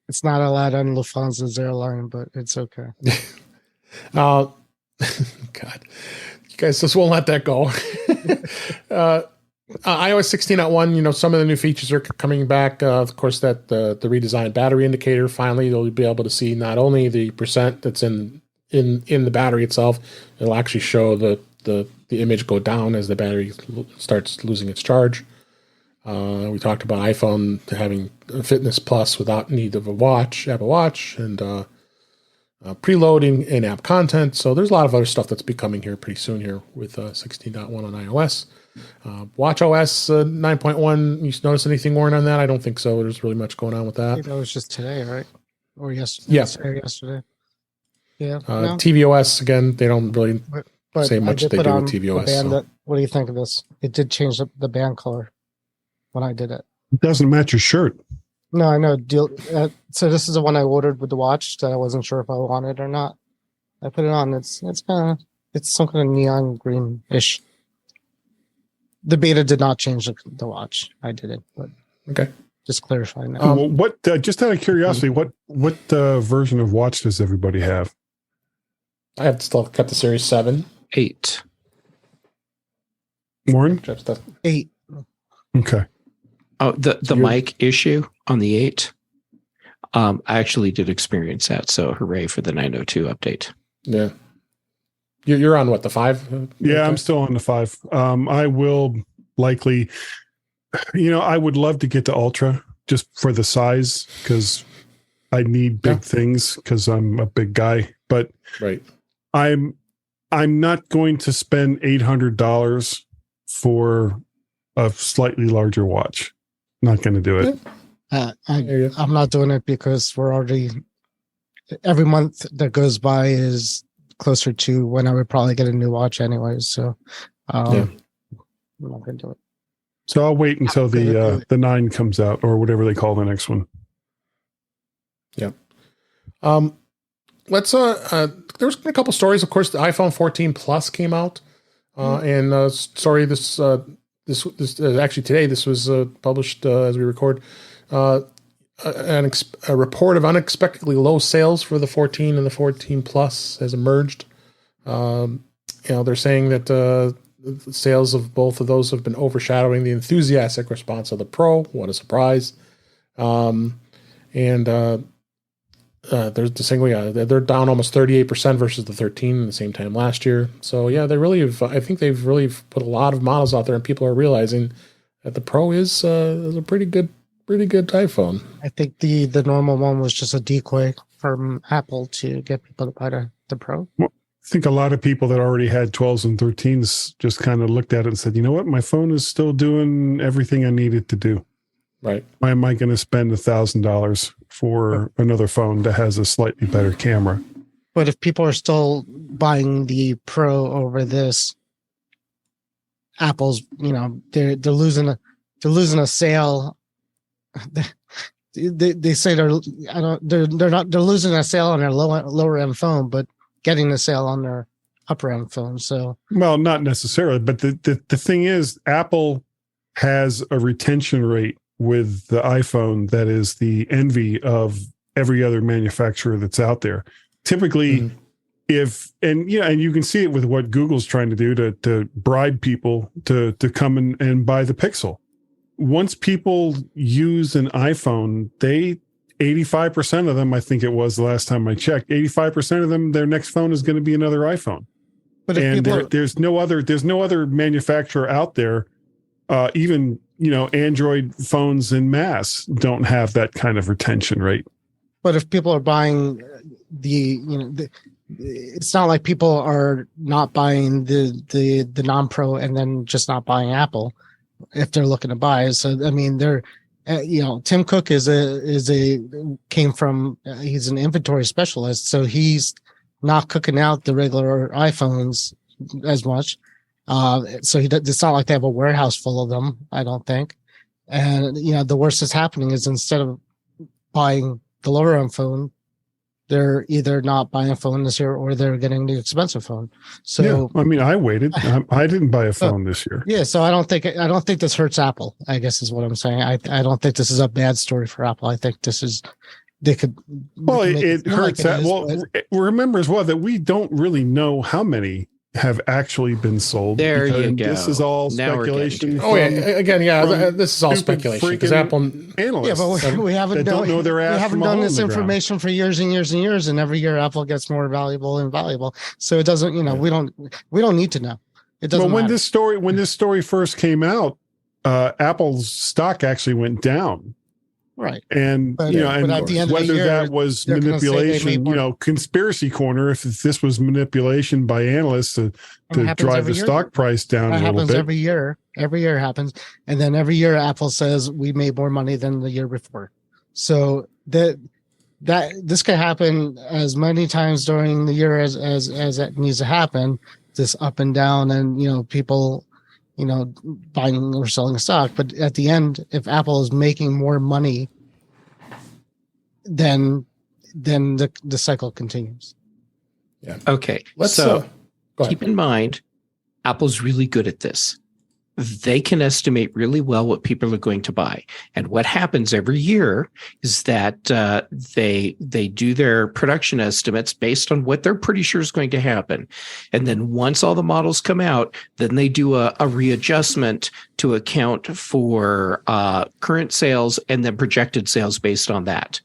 It's not allowed on Lufthansa's airline, but it's okay. God, you guys just won't let that go. iOS 16.1, some of the new features are coming back. Of course, that the redesigned battery indicator. Finally, you'll be able to see not only the percent that's in the battery itself. It'll actually show the image go down as the battery starts losing its charge. We talked about iPhone having Fitness Plus without need of Apple Watch, and preloading in-app content. So there's a lot of other stuff that's be coming here pretty soon here with 16.1 on iOS. WatchOS 9.1. You notice anything, Warren, on that? I don't think so. There's really much going on with that. I think that was just today, right? Or yesterday? Yeah. Yesterday. Yeah. No? tvOS, again, they don't really say much they do with tvOS. What do you think of this? It did change the band color when I did it. It doesn't match your shirt. No, I know. So this is the one I ordered with the watch that I wasn't sure if I wanted or not. I put it on. It's some kind of neon green-ish. The beta did not change the watch. I did it, but okay. Just clarifying that. What? Just out of curiosity, what version of watch does everybody have? I have still got the Series 7, 8. Warren? 8. Okay. Oh, the mic issue on the 8. I actually did experience that, so hooray for the 902 update. Yeah. You're on what, the 5? Yeah, I'm still on the 5. I will likely, I would love to get to Ultra just for the size, because I need big things because I'm a big guy. But right, I'm not going to spend $800 for a slightly larger watch. Not going to do it. I'm not doing it because we're already, every month that goes by is closer to when I would probably get a new watch anyways. So I'm not going to do it. So I'll wait until the 9 comes out, or whatever they call the next one. Yeah. Let's there's been a couple stories. Of course, the iPhone 14 Plus came out, and story this actually today. This was published as we record. A report of unexpectedly low sales for the 14 and the 14 Plus has emerged. They're saying that the sales of both of those have been overshadowing the enthusiastic response of the Pro. What a surprise! There's the single, they're down almost 38% versus the 13 at the same time last year. So yeah, they really have. I think they've really put a lot of models out there, and people are realizing that the Pro is a pretty good iPhone. I think the normal one was just a decoy from Apple to get people to buy the Pro. Well, I think a lot of people that already had 12s and 13s just kind of looked at it and said, you know what, my phone is still doing everything I need it to do. Right. Why am I going to spend $1,000 for another phone that has a slightly better camera? But if people are still buying the Pro over this, Apple's, they're losing a sale. They say they're losing a sale on their lower end phone, but getting a sale on their upper end phone. So, well, not necessarily, but the thing is, Apple has a retention rate with the iPhone that is the envy of every other manufacturer that's out there. Typically, and you can see it with what Google's trying to do to bribe people to come and buy the Pixel. Once people use an iPhone, 85% of them, I think it was the last time I checked, 85% of them, their next phone is going to be another iPhone. But there's no other manufacturer out there, even Android phones en masse don't have that kind of retention rate. But if people are buying it's not like people are not buying the non-Pro and then just not buying Apple if they're looking to buy. So I mean, they're Tim Cook he's an inventory specialist, so he's not cooking out the regular iPhones as much. So it's not like they have a warehouse full of them, I don't think. And the worst that's happening is instead of buying the lower end phone, they're either not buying a phone this year or they're getting the expensive phone. So yeah, I mean, I waited. I didn't buy a phone this year. Yeah, so I don't think this hurts Apple, I guess is what I'm saying. I don't think this is a bad story for Apple. I think this is it hurts that. Well, remember as well that we don't really know how many have actually been sold. There you go. This is all speculation. This is all speculation because Apple analysts. Yeah, but we haven't don't know their ass. We haven't done this information for years and years and years, and every year Apple gets more valuable and valuable. So it doesn't. We don't need to know. It doesn't. Well, when this story first came out, Apple's stock actually went down. Right. And but at the end whether of the year, that was manipulation, conspiracy corner, if this was manipulation by analysts to drive the stock price down a little bit. That happens every year. Every year happens. And then every year Apple says we made more money than the year before. So that this can happen as many times during the year as it needs to happen, this up and down and people buying or selling stock. But at the end, if Apple is making more money, then the cycle continues. Yeah. Okay. So keep in mind, Apple's really good at this. They can estimate really well what people are going to buy. And what happens every year is that they do their production estimates based on what they're pretty sure is going to happen. And then once all the models come out, then they do a readjustment to account for current sales and then projected sales based on that.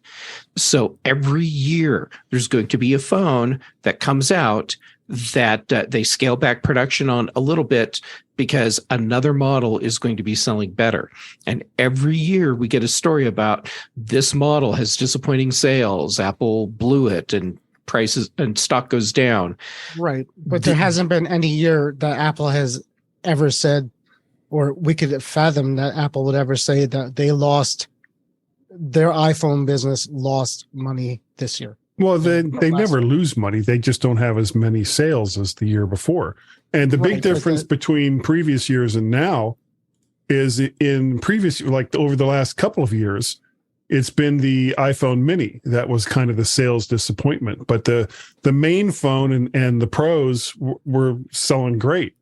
So every year there's going to be a phone that comes out that they scale back production on a little bit because another model is going to be selling better. And every year we get a story about this model has disappointing sales. Apple blew it and prices and stock goes down. Right. But there hasn't been any year that Apple has ever said, or we could fathom that Apple would ever say that their iPhone business lost money this year. Well, they never lose money. They just don't have as many sales as the year before. And the big difference between previous years and now is in previous, like over the last couple of years, it's been the iPhone mini that was kind of the sales disappointment. But the main phone and the Pros were selling great.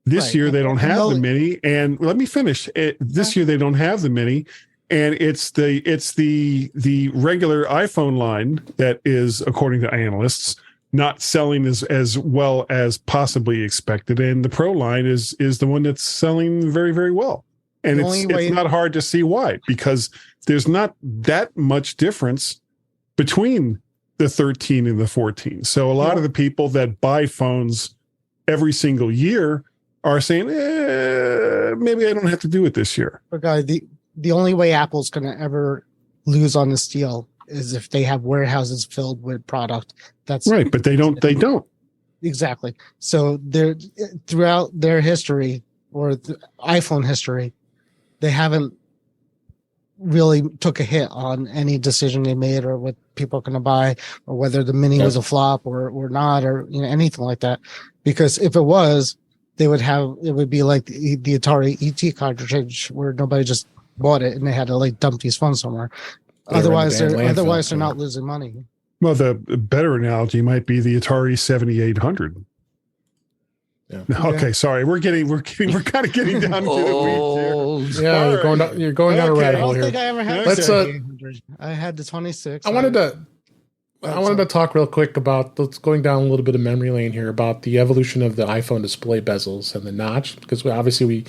This year they don't have the mini. And let me finish. This year they don't have the mini. And it's the regular iPhone line that is, according to analysts, not selling as well as possibly expected. And the Pro line is the one that's selling very, very well. And it's not hard to see why, because there's not that much difference between the 13 and the 14. So a lot of the people that buy phones every single year are saying, maybe I don't have to do it this year. But Guy, the only way Apple's going to ever lose on this deal is if they have warehouses filled with product. That's right, but they don't. Exactly. So throughout their history or the iPhone history, they haven't really took a hit on any decision they made or what people are going to buy or whether the mini was a flop or not or anything like that. Because if it was, it would be like the Atari ET cartridge where nobody just bought it and they had to dump these phones somewhere. Otherwise they're not losing money. Well, the better analogy might be the Atari 7800. Yeah. Okay, sorry. We're kind of getting down to the weeds here. Yeah, you're going down a rabbit hole here. I don't think I ever had I had the 26. I wanted to talk real quick about, let's going down a little bit of memory lane here about the evolution of the iPhone display bezels and the notch, because obviously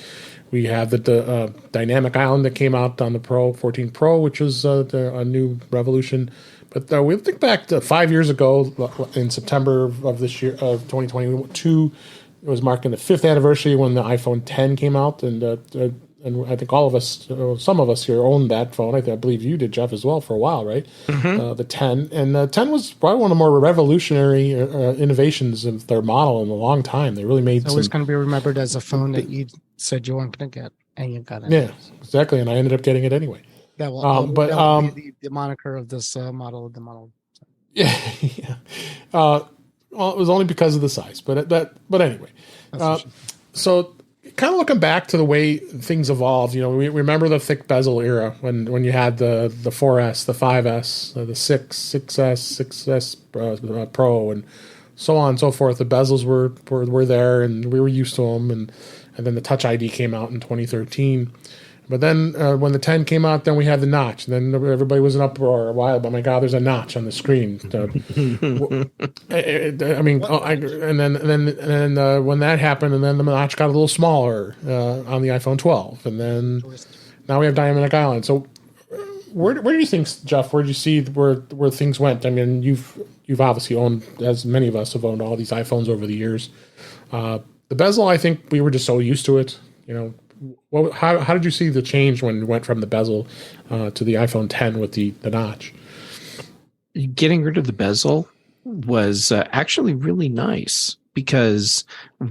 we have the dynamic island that came out on the 14 Pro, which was a new revolution. But we think back to 5 years ago in September of this year of 2022. It was marking the 5th anniversary when the iPhone 10 came out, and I think all of us, some of us here, owned that phone. I believe you did, Jeff, as well, for a while, right? Mm-hmm. The 10, and the 10 was probably one of the more revolutionary innovations of their model in a long time. They really made. It's always going to be remembered as a phone that you said you weren't going to get, and you got it. Yeah, exactly, and I ended up getting it anyway. That will be the moniker of this model of the model. Yeah. Well, it was only because of the size, but anyway. So kind of looking back to the way things evolved, we remember the thick bezel era when you had the 4S, the 5S, the 6S, 6S Pro, and so on and so forth. The bezels were there, and we were used to them, and then the Touch ID came out in 2013. But then when the 10 came out, then we had the notch. And then everybody was in uproar a while. But my God, there's a notch on the screen. And then when that happened, and then the notch got a little smaller on the iPhone 12, and then now we have Dynamic Island. So where do you think, Jeff? Where do you see where things went? I mean, you've obviously owned, as many of us have owned, all these iPhones over the years. The bezel, I think we were just so used to it. How did you see the change when you went from the bezel to the iPhone 10 with the notch? Getting rid of the bezel was actually really nice because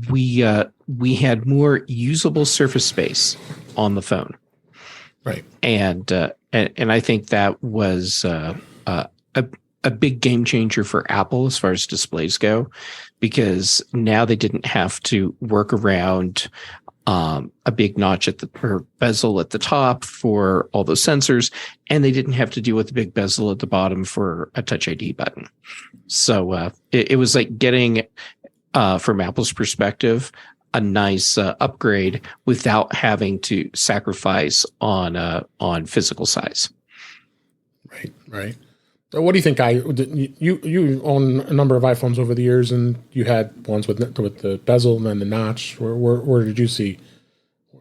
we had more usable surface space on the phone, right? And I think that was a big game changer for Apple as far as displays go, because now they didn't have to work around a big notch or bezel at the top for all those sensors, and they didn't have to deal with the big bezel at the bottom for a Touch ID button. So it was like getting, from Apple's perspective, a nice upgrade without having to sacrifice on physical size. Right. So what do you think, Guy? You own a number of iPhones over the years, and you had ones with the bezel and then the notch. Where did you see?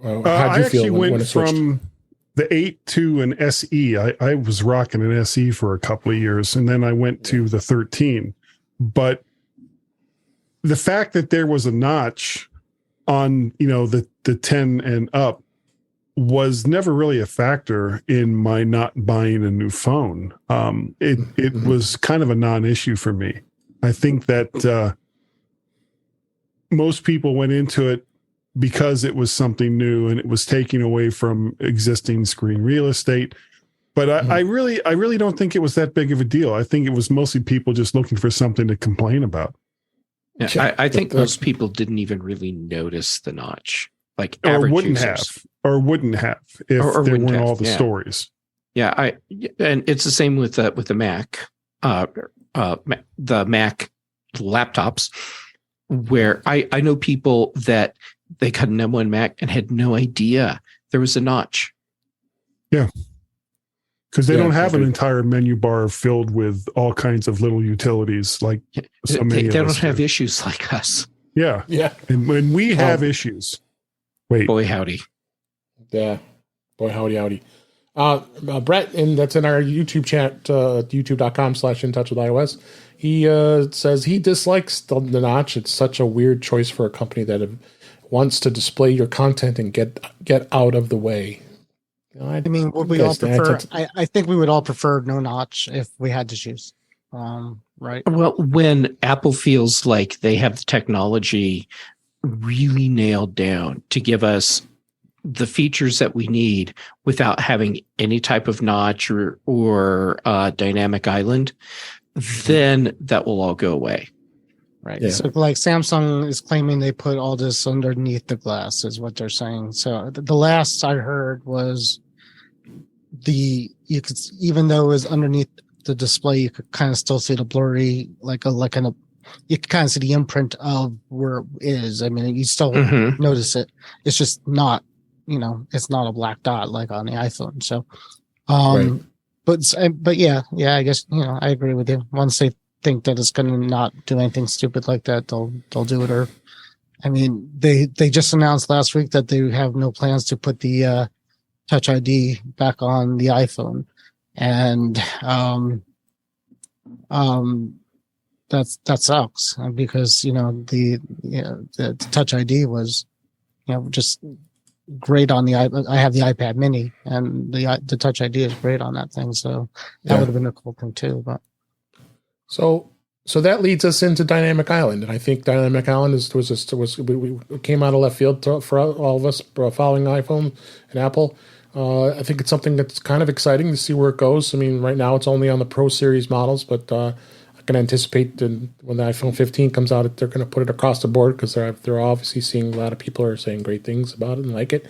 How did you feel when it switched? From the 8 to an SE. I was rocking an SE for a couple of years, and then I went to the 13. But the fact that there was a notch on the 10 and up was never really a factor in my not buying a new phone. It was kind of a non-issue for me. I think that most people went into it because it was something new and it was taking away from existing screen real estate. But I really don't think it was that big of a deal. I think it was mostly people just looking for something to complain about. Yeah, I think most people didn't even really notice the notch. Like or average wouldn't users. wouldn't have if there weren't all the stories. Yeah, and it's the same with the Mac, the Mac laptops, where I know people that they got an M1 Mac and had no idea there was a notch. Yeah, because they don't have an entire menu bar filled with all kinds of little utilities like so many. They don't have issues like us. Yeah. And when we have issues. Wait. Boy, howdy. Yeah. Boy, howdy. Brett, and that's in our YouTube chat, youtube.com/intouchwithios. He says he dislikes the notch. It's such a weird choice for a company that wants to display your content and get out of the way. I mean, would we all prefer? I think we would all prefer no notch if we had to choose. Right. Well, when Apple feels like they have the technology really nailed down to give us the features that we need without having any type of notch or dynamic island, then that will all go away. Right. Yeah. So like Samsung is claiming they put all this underneath the glass is what they're saying. So the last I heard was you could, even though it was underneath the display, you could kind of still see the blurry, you can kind of see the imprint of where it is. I mean, you still notice it. It's just not, it's not a black dot like on the iPhone. So, right. but yeah, I guess, I agree with you. Once they think that it's going to not do anything stupid like that, they'll do it. Or, I mean, they just announced last week that they have no plans to put the Touch ID back on the iPhone. And, that sucks because the Touch ID was just great on the I have the iPad Mini and the Touch ID is great on that thing, so that would have been a cool thing too. But so that leads us into Dynamic Island, and I think Dynamic Island we came out of left field for all of us following iPhone and Apple. I think it's something that's kind of exciting to see where it goes. I mean, right now it's only on the Pro Series models, but going to anticipate when the iPhone 15 comes out, they're going to put it across the board because they're obviously seeing a lot of people are saying great things about it and like it.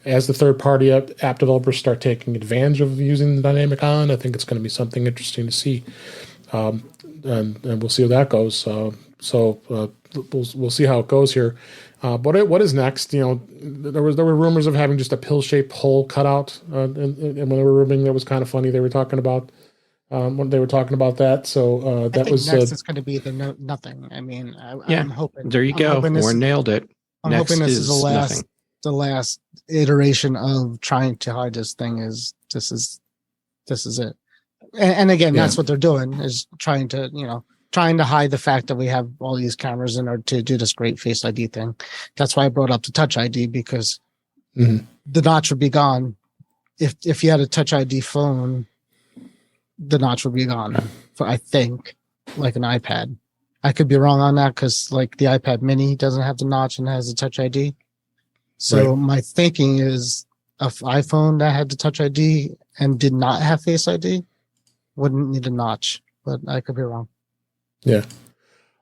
As the third-party app developers start taking advantage of using the dynamic island, I think it's going to be something interesting to see, and we'll see how that goes. We'll see how it goes here. But what is next? There were rumors of having just a pill-shaped hole cut out, and when they were rumoring, that was kind of funny. They were talking about when they were talking about that. So that was next. It's going to be the nothing. I mean, I'm hoping. There you go. Warren nailed it. I'm hoping this is the last iteration of trying to hide this thing. This is it. And again, that's what they're doing, is trying to hide the fact that we have all these cameras in order to do this great Face ID thing. That's why I brought up the Touch ID, because the notch would be gone. If you had a Touch ID phone, the notch would be gone. I think, like an iPad. I could be wrong on that, because like the iPad Mini doesn't have the notch and has a Touch ID. So my thinking is, an iPhone that had the Touch ID and did not have Face ID wouldn't need a notch, but I could be wrong. Yeah.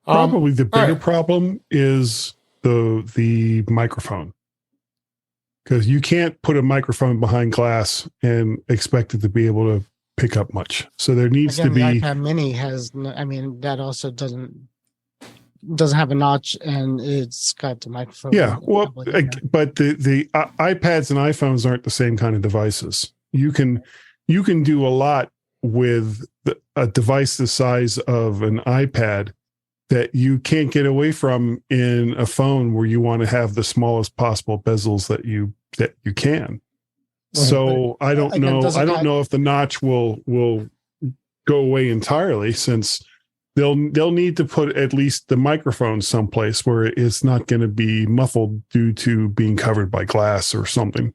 Probably the bigger problem is the microphone, because you can't put a microphone behind glass and expect it to be able to pick up much. So there needs to be. The iPad Mini has. I mean, that also doesn't have a notch, and it's got the microphone. Yeah, well, but the iPads and iPhones aren't the same kind of devices. You can do a lot with a device the size of an iPad that you can't get away from in a phone where you want to have the smallest possible bezels that you can. So I don't know. I don't know if the notch will go away entirely, since they'll need to put at least the microphone someplace where it's not going to be muffled due to being covered by glass or something.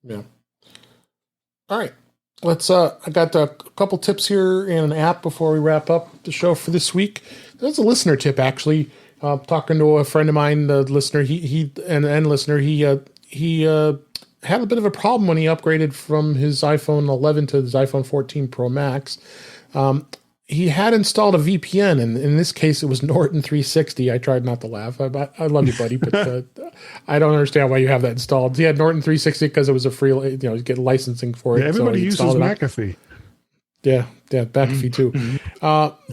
Yeah. All right. Let's. I got a couple tips here and an app before we wrap up the show for this week. There's a listener tip, actually. Talking to a friend of mine, the listener, he had a bit of a problem when he upgraded from his iPhone 11 to his iPhone 14 Pro Max. He had installed a VPN, and in this case, it was Norton 360. I tried not to laugh. I love you, buddy, but I don't understand why you have that installed. He had Norton 360 because it was a free, you get licensing for it. Yeah, everybody uses McAfee. Yeah, McAfee too.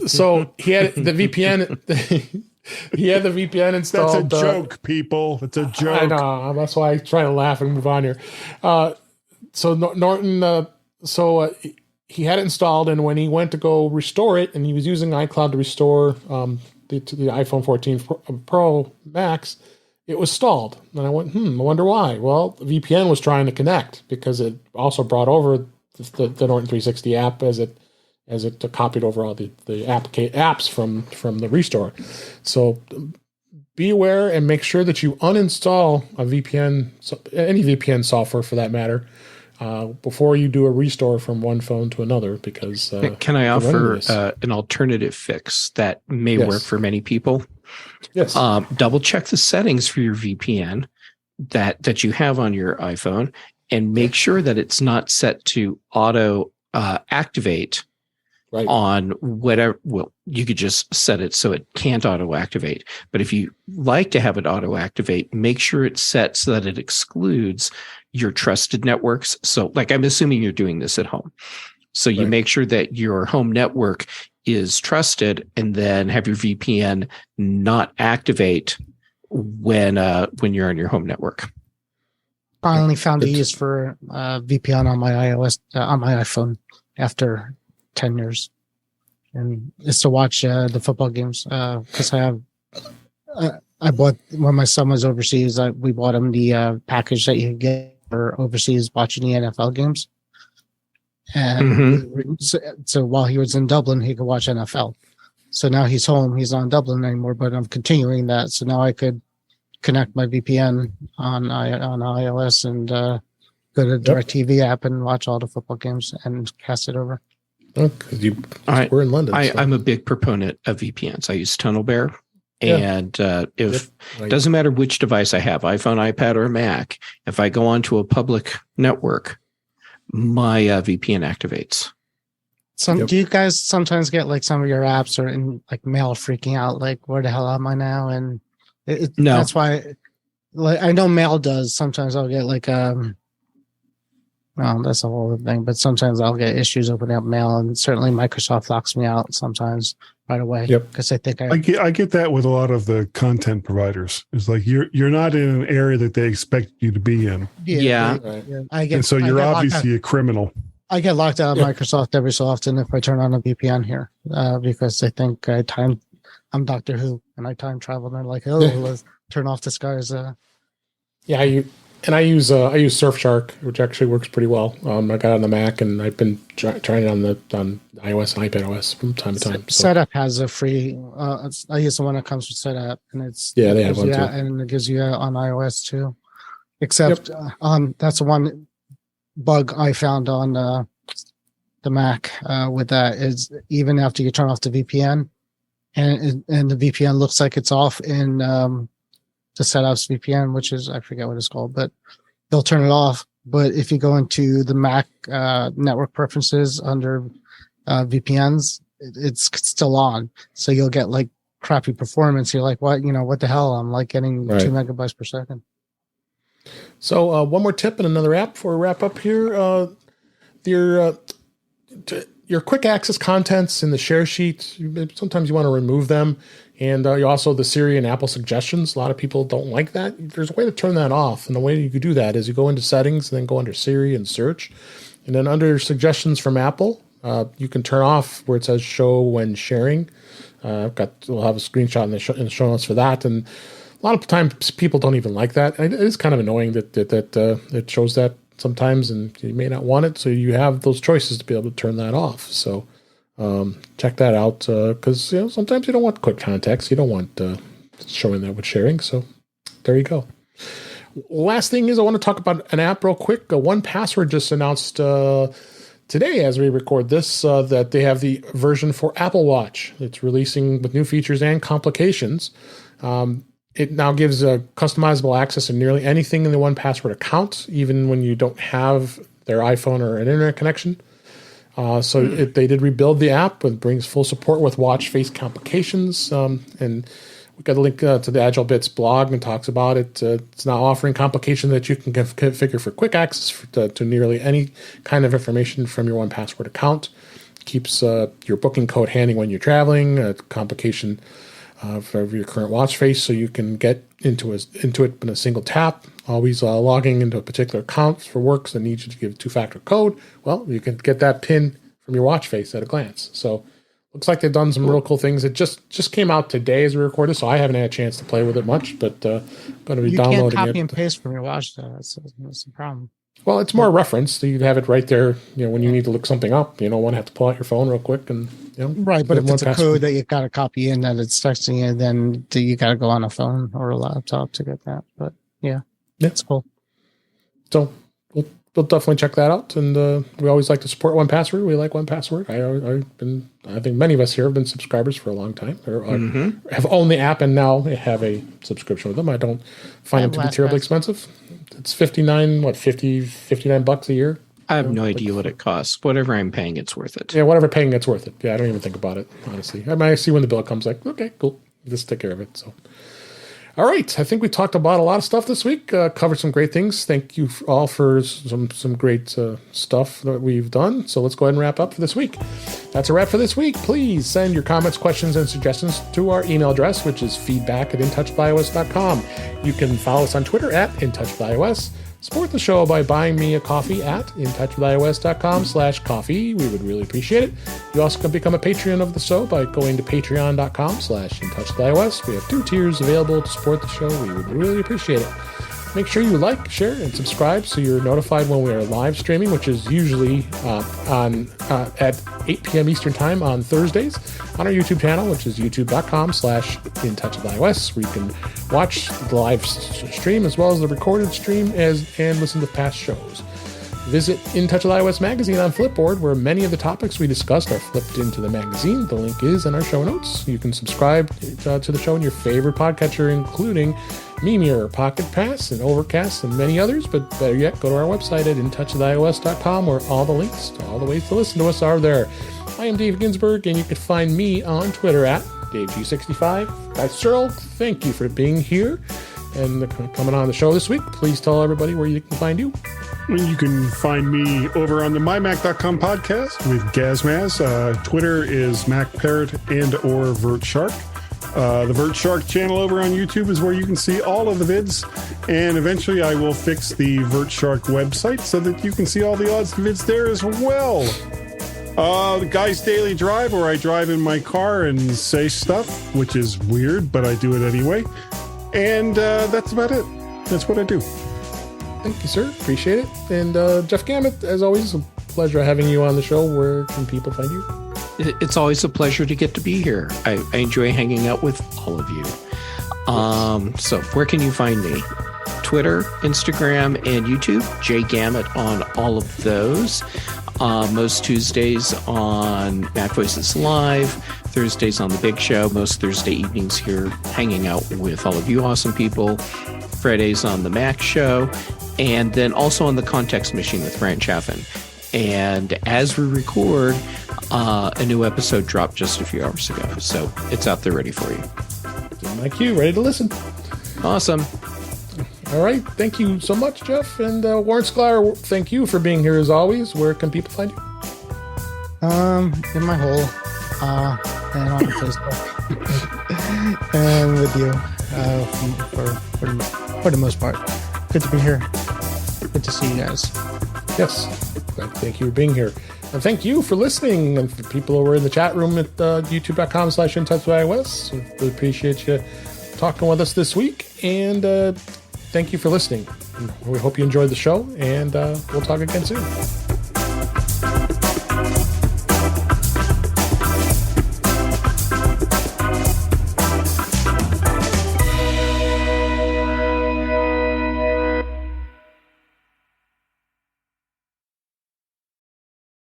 So he had the VPN. He had the VPN installed. That's a joke, people. It's a joke. I know. That's why I try to laugh and move on here. So Norton. He had it installed, and when he went to go restore it, and he was using iCloud to restore to the iPhone 14 Pro Max, it was stalled. And I went, I wonder why. Well, the VPN was trying to connect because it also brought over the Norton 360 app as it copied over all the apps from the restore. So be aware and make sure that you uninstall a VPN, any VPN software for that matter, before you do a restore from one phone to another, because can I offer an alternative fix that may work for many people? Yes. Double check the settings for your VPN that you have on your iPhone, and make sure that it's not set to auto activate on whatever. Well, you could just set it so it can't auto activate. But if you like to have it auto activate, make sure it's set so that it excludes your trusted networks. So like, I'm assuming you're doing this at home. So you make sure that your home network is trusted, and then have your VPN not activate when you're on your home network. Finally found a use for VPN on my iPhone after 10 years. And it's to watch the football games. Cause I bought, when my son was overseas, we bought him the package that you could get for overseas watching the NFL games. And so while he was in Dublin, he could watch NFL. So now he's home. He's not in Dublin anymore, but I'm continuing that. So now I could connect my VPN on iOS and go to the DirecTV app and watch all the football games and cast it over. We're in London. I'm a big proponent of VPNs. I use TunnelBear. And it doesn't matter which device I have, iPhone, iPad, or Mac, if I go onto a public network, my VPN activates. Do you guys sometimes get like some of your apps or in like mail freaking out, like where the hell am I now? And no, that's why, like I know mail does. Sometimes I'll get like well, that's a whole thing. But sometimes I'll get issues opening up mail, and certainly Microsoft locks me out sometimes right away because I think I get that with a lot of the content providers. It's like you're not in an area that they expect you to be in. Yeah. And so you're obviously a criminal. I get locked out of Microsoft every so often if I turn on a VPN here because they think I'm Doctor Who and I time travel, and they're like, oh, let's turn off this guy's. I use Surfshark, which actually works pretty well. I got it on the Mac, and I've been trying it on iOS and iPadOS from time to time. So. Setup has a free. I use the one that comes with Setup, and they have one too, and it gives you on iOS too. Except that's the one bug I found on the Mac with that is even after you turn off the VPN, and the VPN looks like it's off in the setups VPN, which is I forget what it's called, but they'll turn it off. But if you go into the Mac network preferences under VPNs, it's still on, so you'll get like crappy performance. You're like, what the hell? I'm like getting 2 megabytes per second. So one more tip and another app before we wrap up here. Your quick access contents in the share sheet, sometimes you want to remove them. And you also the Siri and Apple suggestions. A lot of people don't like that. There's a way to turn that off. And the way you could do that is you go into settings and then go under Siri and search. And then under suggestions from Apple, you can turn off where it says show when sharing. We'll have a screenshot in the show notes for that. And a lot of times people don't even like that. It is kind of annoying that it shows that sometimes, and you may not want it. So you have those choices to be able to turn that off. So check that out because sometimes you don't want quick contacts. You don't want showing that with sharing. So there you go. Last thing is I want to talk about an app real quick. 1Password just announced today as we record this that they have the version for Apple Watch. It's releasing with new features and complications. It now gives customizable access to nearly anything in the 1Password account, even when you don't have their iPhone or an internet connection. They did rebuild the app and brings full support with watch face complications. And we got a link to the Agile Bits blog and talks about it. It's now offering complication that you can configure for quick access to nearly any kind of information from your 1Password account. Keeps your booking code handy when you're traveling. A complication for your current watch face, so you can get into it in a single tap. Always logging into a particular account for work that needs you to give a 2-factor code. Well, you can get that PIN from your watch face at a glance. So looks like they've done some real cool things. It just came out today as we recorded, so I haven't had a chance to play with it much, but going to be downloading it. You can't copy and paste from your watch, though. That's the problem. Well, it's more reference. So you have it right there. When you need to look something up, you don't want to have to pull out your phone real quick and right. But if it's a code that you got to copy in that it's texting you, then you got to go on a phone or a laptop to get that. But yeah, it's cool. So we'll definitely check that out. And we always like to support 1Password. We like 1Password. I think many of us here have been subscribers for a long time, or have owned the app and now have a subscription with them. I don't find them to be terribly expensive. It's $59 a year. I have no idea what it costs. Whatever I'm paying, it's worth it. Yeah, whatever paying, it's worth it. Yeah, I don't even think about it, honestly. I might see when the bill comes, like, okay, cool. Just take care of it. So, all right. I think we talked about a lot of stuff this week. Covered some great things. Thank you all for some great stuff that we've done. So let's go ahead and wrap up for this week. That's a wrap for this week. Please send your comments, questions, and suggestions to our email address, which is feedback@intouchwithios.com. You can follow us on Twitter @intouchwithios. Support the show by buying me a coffee at intouchwithios.com/coffee. We would really appreciate it. You also can become a Patreon of the show by going to patreon.com/intouchwithios. We have 2 tiers available to support the show. We would really appreciate it. Make sure you like, share, and subscribe so you're notified when we are live streaming, which is usually at 8 p.m. Eastern Time on Thursdays on our YouTube channel, which is youtube.com/intouchwithios, where you can watch the live stream as well as the recorded stream and listen to past shows. Visit In Touch with iOS magazine on Flipboard, where many of the topics we discussed are flipped into the magazine. The link is in our show notes. You can subscribe to the show in your favorite podcatcher, including Memir, Pocket Pass, and Overcast, and many others. But better yet, go to our website at intouchwithios.com, where all the links to all the ways to listen to us are there. I am Dave Ginsburg, and you can find me on Twitter at DaveG65. Guy Serle, thank you for being here and coming on the show this week. Please tell everybody where you can find you. You can find me over on the mymac.com podcast with Gazmaz. Twitter is MacParrot and or VertShark. The VertShark channel over on YouTube is where you can see all of the vids. And eventually I will fix the VertShark website so that you can see all the odds and vids there as well. The Guy's Daily Drive, where I drive in my car and say stuff, which is weird, but I do it anyway. And that's about it. That's what I do. Thank you, sir. Appreciate it. And Jeff Gamet, as always, a pleasure having you on the show. Where can people find you? It's always a pleasure to get to be here. I enjoy hanging out with all of you. So where can you find me? Twitter, Instagram, and YouTube. JGamet on all of those. Most Tuesdays on Mac Voices Live. Thursdays on The Big Show. Most Thursday evenings here hanging out with all of you awesome people. Fridays on The Mac Show. And then also on The Context Machine with Brian Chaffin. And as we record, a new episode dropped just a few hours ago. So it's out there ready for you. My cue, ready to listen. Awesome. All right. Thank you so much, Jeff. And Warren Sklar, thank you for being here as always. Where can people find you? In my hole. And on Facebook. And with you. For the most part. Good to be here. Good to see you guys. Yes. Thank you for being here. And thank you for listening. And for people who are in the chat room at youtube.com/InTouchWithIOS, we appreciate you talking with us this week. And thank you for listening. We hope you enjoyed the show. And we'll talk again soon.